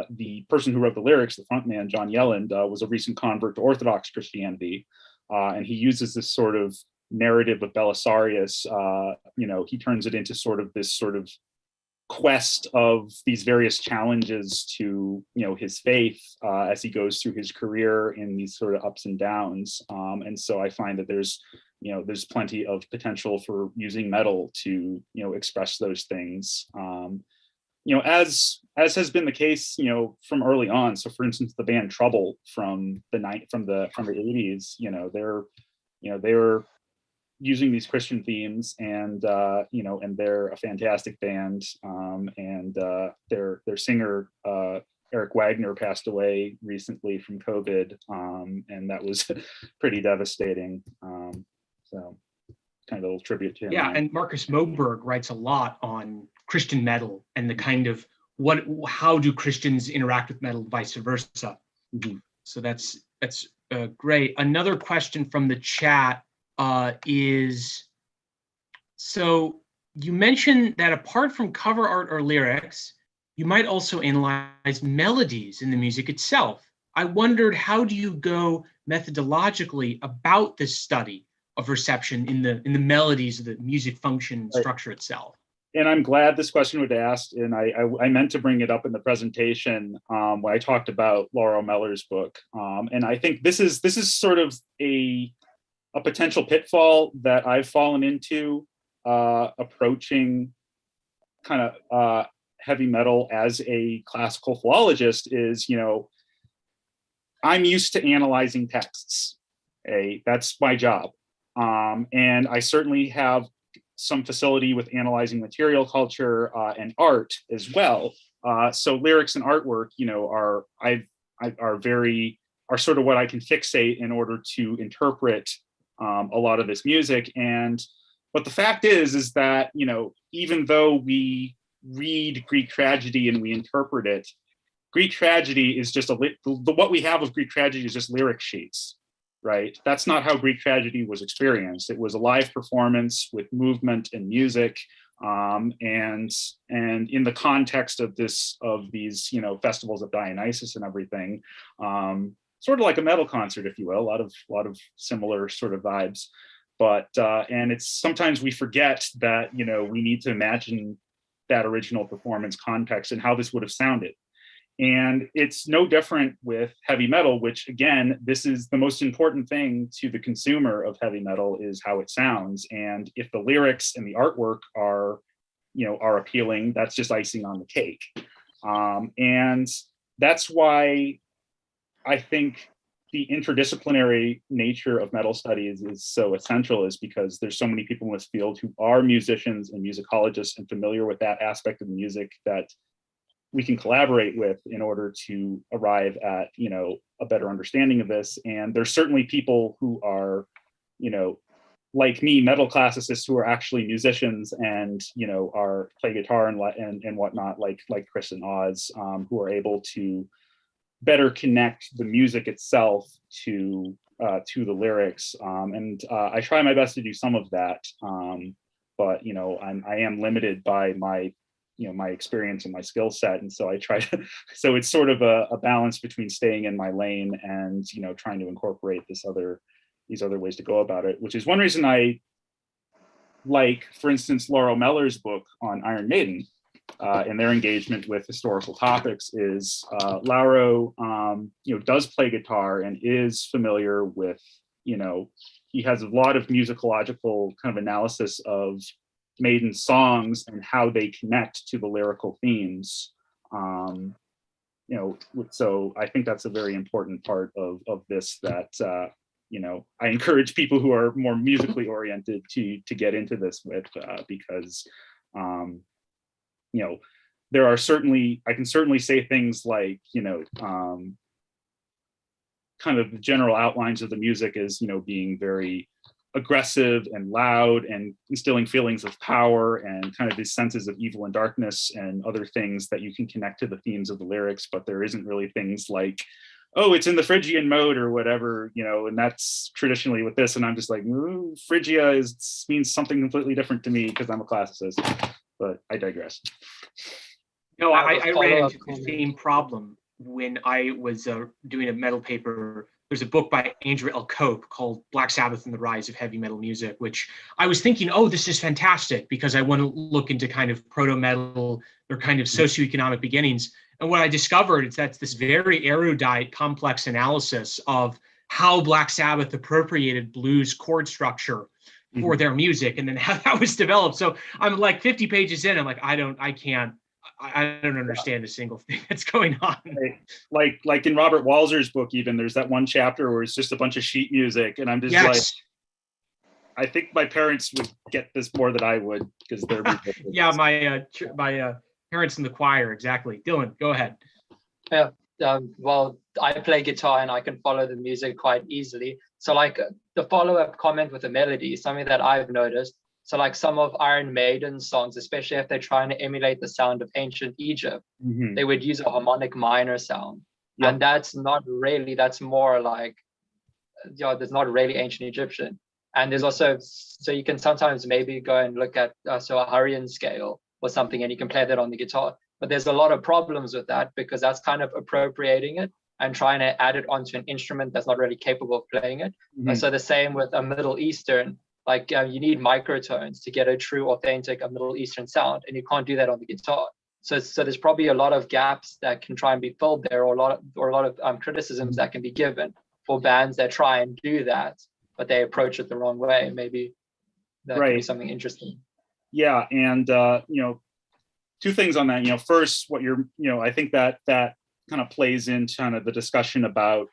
the person who wrote the lyrics, the frontman, John Yelland, was a recent convert to Orthodox Christianity. And he uses this sort of narrative of Belisarius, he turns it into sort of this sort of quest of these various challenges to his faith as he goes through his career in these sort of ups and downs. And so I find that there's plenty of potential for using metal to express those things. As has been the case from early on. So, for instance, the band Trouble from the 80s, they were using these Christian themes, and and they're a fantastic band. And their singer Eric Wagner passed away recently from COVID, and that was pretty devastating. So, kind of a little tribute to him. Yeah, and Marcus Moberg writes a lot on Christian metal and the kind of how do Christians interact with metal, vice versa. Mm-hmm. So that's great. Another question from the chat is, so you mentioned that apart from cover art or lyrics, you might also analyze melodies in the music itself. I wondered, how do you go methodologically about this study of reception in the melodies of the music function structure itself? And I'm glad this question was asked, and I meant to bring it up in the presentation when I talked about Laura Meller's book. And I think this is sort of a potential pitfall that I've fallen into approaching kind of heavy metal as a classical philologist is, I'm used to analyzing texts. That's my job. And I certainly have some facility with analyzing material culture and art as well. So lyrics and artwork, are sort of what I can fixate in order to interpret a lot of this music. But the fact is that, even though we read Greek tragedy and we interpret it, Greek tragedy is just what we have of Greek tragedy is just lyric sheets. Right? That's not how Greek tragedy was experienced. It was a live performance with movement and music, and in the context of these festivals of Dionysus and everything, sort of like a metal concert, if you will. A lot of similar sort of vibes, but and it's sometimes we forget that we need to imagine that original performance context and how this would have sounded. And it's no different with heavy metal, which again, this is the most important thing to the consumer of heavy metal is how it sounds. And if the lyrics and the artwork are appealing, that's just icing on the cake. And that's why I think the interdisciplinary nature of metal studies is so essential, is because there's so many people in this field who are musicians and musicologists and familiar with that aspect of the music that we can collaborate with in order to arrive at, a better understanding of this. And there's certainly people who are, like me, metal classicists who are actually musicians and, play guitar and whatnot, like Chris and Oz, who are able to better connect the music itself to the lyrics. And I try my best to do some of that. But, I am limited by my experience and my skill set. And so I try to, so it's sort of a balance between staying in my lane and, trying to incorporate these other ways to go about it, which is one reason I like, for instance, Laura Meller's book on Iron Maiden and their engagement with historical topics is Lauro, does play guitar and is familiar with, he has a lot of musicological kind of analysis of Maiden songs and how they connect to the lyrical themes. So I think that's a very important part of this that I encourage people who are more musically oriented to get into this with, because there are I can certainly say things like, kind of the general outlines of the music is, being very aggressive and loud and instilling feelings of power and kind of these senses of evil and darkness and other things that you can connect to the themes of the lyrics, but there isn't really things like, oh, it's in the Phrygian mode or whatever, and that's traditionally with this. And I'm just like, ooh, Phrygia means something completely different to me because I'm a classicist, but I digress. No, I ran into the same problem when I was doing a metal paper. There's a book by Andrew L. Cope called Black Sabbath and the Rise of Heavy Metal Music, which I was thinking, oh, this is fantastic because I want to look into kind of proto-metal or kind of socioeconomic beginnings. And what I discovered is that's this very erudite, complex analysis of how Black Sabbath appropriated blues chord structure for their music and then how that was developed. So I'm like 50 pages in, I'm like, I don't understand a single thing that's going on. Like in Robert Walser's book, even there's that one chapter where it's just a bunch of sheet music, and I'm just like, I think my parents would get this more than I would because they're yeah, my parents in the choir, exactly. Dylan, go ahead. Yeah, well, I play guitar and I can follow the music quite easily. So like the follow-up comment with the melody is something that I've noticed. So like some of Iron Maiden's songs, especially if they're trying to emulate the sound of ancient Egypt, they would use a harmonic minor sound. Yep. And that's more like, there's not really ancient Egyptian. And there's also, so you can sometimes maybe go and look at a Hurrian scale or something, and you can play that on the guitar. But there's a lot of problems with that because that's kind of appropriating it and trying to add it onto an instrument that's not really capable of playing it. So the same with a Middle Eastern, like you need microtones to get a true, authentic Middle Eastern sound, and you can't do that on the guitar. So there's probably a lot of gaps that can try and be filled there, or a lot of criticisms that can be given for bands that try and do that, but they approach it the wrong way. Maybe that could be something interesting. Yeah, and two things on that. First, what I think that kind of plays into kind of the discussion about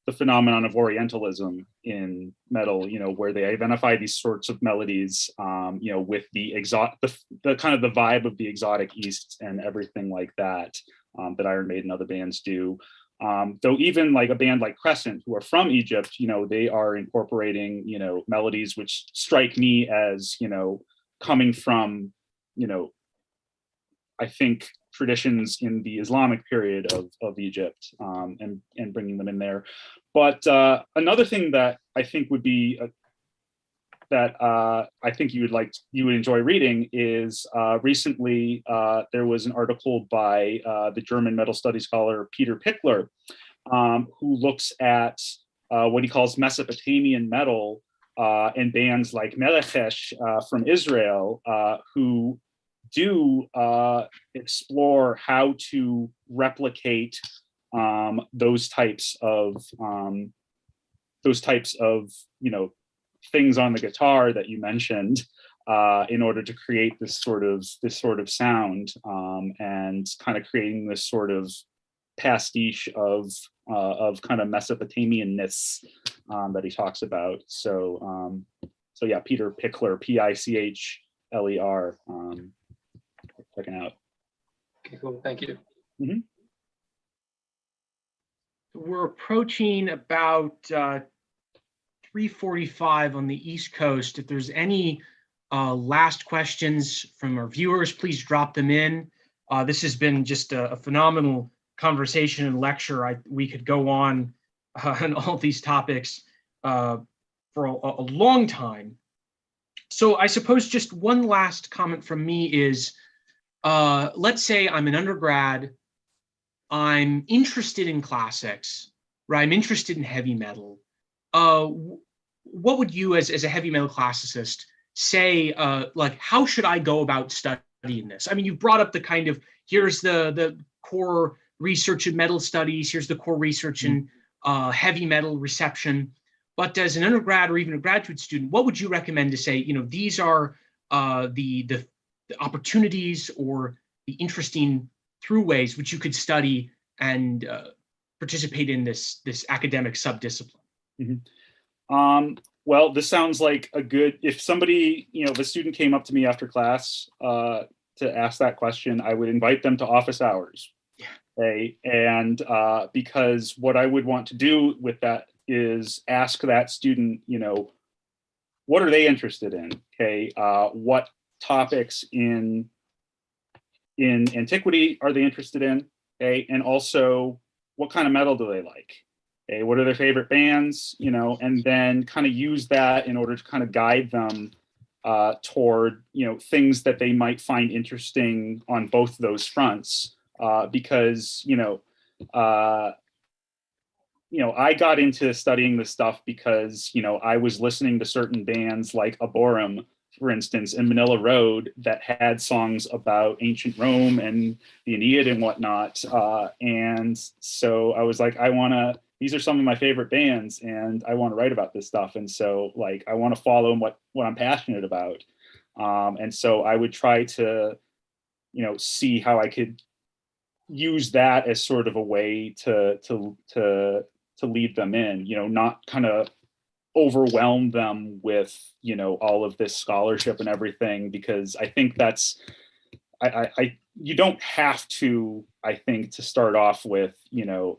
the phenomenon of Orientalism in metal, where they identify these sorts of melodies, with the kind of the vibe of the exotic East and everything like that, that Iron Maiden and other bands do. Though even like a band like Crescent, who are from Egypt, they are incorporating, melodies which strike me as, coming from, I think traditions in the Islamic period of Egypt, and bringing them in there. But another thing that I think would be that I think you would enjoy reading is recently there was an article by the German metal studies scholar Peter Pickler, who looks at what he calls Mesopotamian metal and bands like Melechesh from Israel, who do explore how to replicate those types of things on the guitar that you mentioned, in order to create this sort of sound, and kind of creating this sort of pastiche of kind of Mesopotamianness that he talks about. So yeah, Peter Pickler, Pichler. Checking out. Okay, cool. Thank you. We're approaching about 3:45 on the East Coast. If there's any last questions from our viewers, please drop them in. This has been just a phenomenal conversation and lecture. We could go on all these topics for a long time. So I suppose just one last comment from me is, let's say I'm an undergrad, I'm interested in classics, right? I'm interested in heavy metal. What would you, as a heavy metal classicist, say, like, how should I go about studying this? I mean, you brought up the kind of, here's the core research in metal studies, here's the core research in heavy metal reception. But as an undergrad or even a graduate student, what would you recommend to say, these are the opportunities or the interesting throughways which you could study and participate in this academic subdiscipline? Well, this sounds like a good, if somebody, if a student came up to me after class to ask that question, I would invite them to office hours. Okay. And because what I would want to do with that is ask that student, what are they interested in? Okay. What topics in antiquity are they interested in? Okay. And also, what kind of metal do they like? Okay, what are their favorite bands, and then kind of use that in order to kind of guide them toward, things that they might find interesting on both those fronts. Because, I got into studying this stuff because, I was listening to certain bands like Aborum, for instance, in Manila Road that had songs about ancient Rome and the Aeneid and whatnot. And so I was like, these are some of my favorite bands and I want to write about this stuff. And so I want to follow what I'm passionate about. And so I would try to, see how I could use that as sort of a way to lead them in, not kind of overwhelm them with, all of this scholarship and everything, because I think that's, you don't have to, I think, to start off with,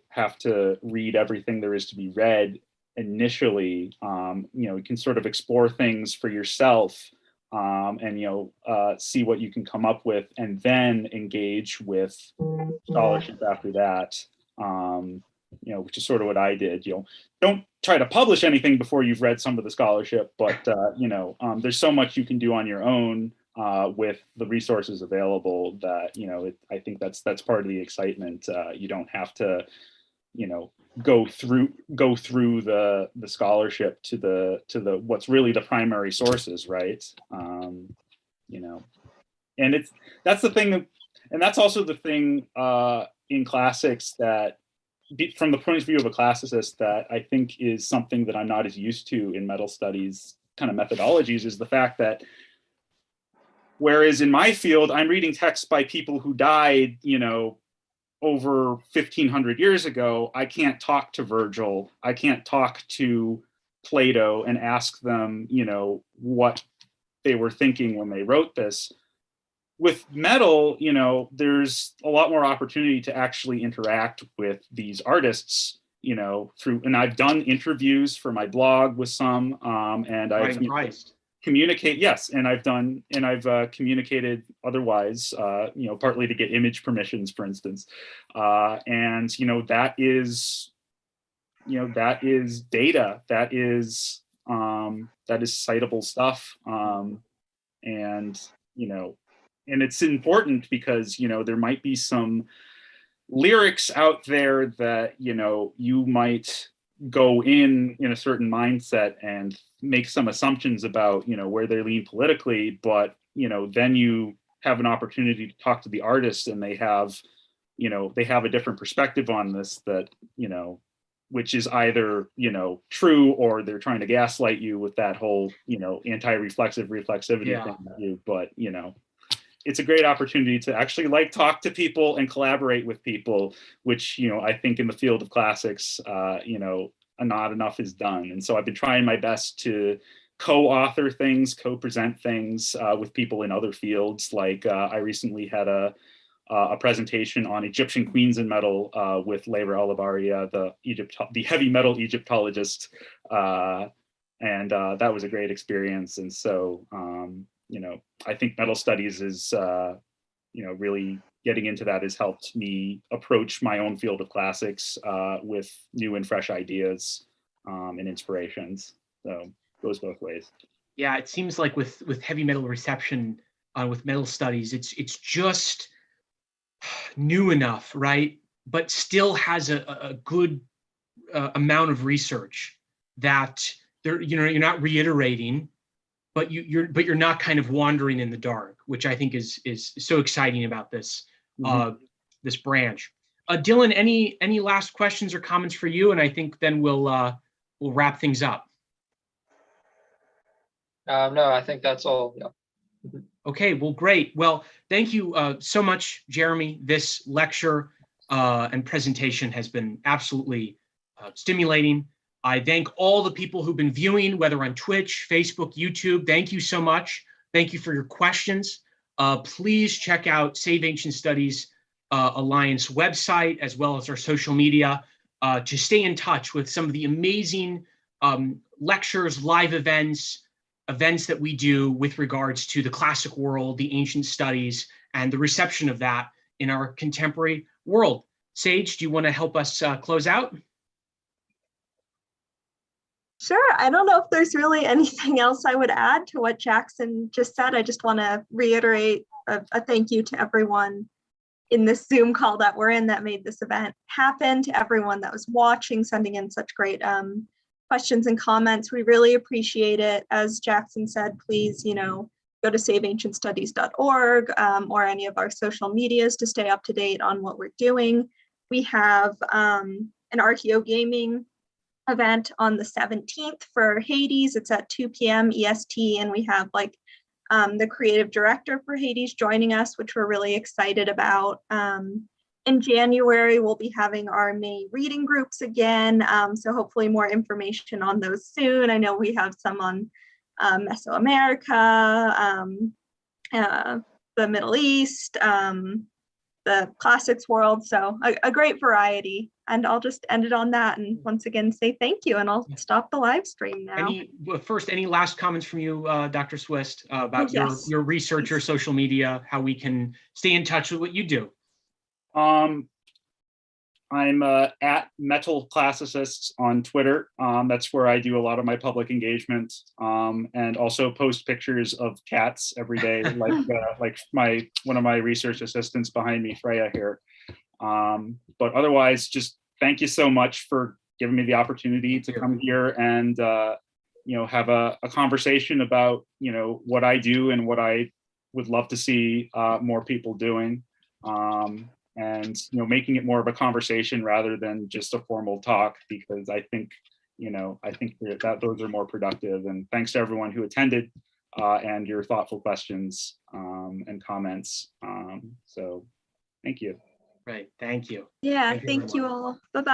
have to read everything there is to be read initially. You can sort of explore things for yourself, and, see what you can come up with and then engage with scholarship after that. Which is sort of what I did. Don't try to publish anything before you've read some of the scholarship, but there's so much you can do on your own with the resources available that I think that's part of the excitement. You don't have to go through the scholarship to the what's really the primary sources, right? And that's the thing, and that's also the thing in classics that, from the point of view of a classicist, that I think is something that I'm not as used to in metal studies kind of methodologies, is the fact that whereas in my field, I'm reading texts by people who died, over 1500 years ago, I can't talk to Virgil, I can't talk to Plato and ask them, what they were thinking when they wrote this. With metal, there's a lot more opportunity to actually interact with these artists, and I've done interviews for my blog with some, and I've communicated otherwise, partly to get image permissions, for instance, and that is data, that is citable stuff, and it's important because, there might be some lyrics out there that, you might go in a certain mindset and make some assumptions about, where they lean politically, but, then you have an opportunity to talk to the artist and they have a different perspective on this that, which is either, true, or they're trying to gaslight you with that whole, reflexivity thing. But, it's a great opportunity to actually talk to people and collaborate with people, which, I think in the field of classics, not enough is done. And so I've been trying my best to co-author things, co-present things with people in other fields. I recently had a presentation on Egyptian queens in metal with Leila Alabaria, the heavy metal Egyptologist. And that was a great experience. And so, I think metal studies is, really getting into that has helped me approach my own field of classics with new and fresh ideas and inspirations. So it goes both ways. Yeah, it seems like with heavy metal reception, with metal studies, it's just new enough, right? But still has a good amount of research that you're not reiterating, but you're not kind of wandering in the dark, which I think is so exciting about this this branch. Dylan, any last questions or comments for you? And I think then we'll wrap things up. No, I think that's all. Yeah. Okay, well, great. Well, thank you so much, Jeremy. This lecture and presentation has been absolutely stimulating. I thank all the people who've been viewing, whether on Twitch, Facebook, YouTube. Thank you so much. Thank you for your questions. Please check out Save Ancient Studies Alliance website, as well as our social media, to stay in touch with some of the amazing lectures, live events that we do with regards to the classic world, the ancient studies, and the reception of that in our contemporary world. Sage, do you want to help us close out? Sure. I don't know if there's really anything else I would add to what Jackson just said. I just want to reiterate a thank you to everyone in this Zoom call that we're in that made this event happen, to everyone that was watching, sending in such great questions and comments. We really appreciate it. As Jackson said, please, go to saveancientstudies.org or any of our social medias to stay up to date on what we're doing. We have an Archeo Gaming event on the 17th for Hades. It's at 2 p.m. EST, and we have the creative director for Hades joining us, which we're really excited about. In January, we'll be having our May reading groups again, so hopefully more information on those soon. I know we have some on Mesoamerica, the Middle East, the classics world, so a great variety. And I'll just end it on that, and once again say thank you, and I'll stop the live stream now. Any last comments from you, Dr. Swist, about Yes. your research, your social media, how we can stay in touch with what you do? I'm at Metal Classicists on Twitter. That's where I do a lot of my public engagement, and also post pictures of cats every day, like one of my research assistants behind me, Freya here. But otherwise, just thank you so much for giving me the opportunity to come here and have a conversation about what I do and what I would love to see more people doing. And making it more of a conversation rather than just a formal talk, because I think that those are more productive. And thanks to everyone who attended and your thoughtful questions and comments. So thank you. Right. Thank you. Yeah, Thank you thank very you much. all. Bye-bye.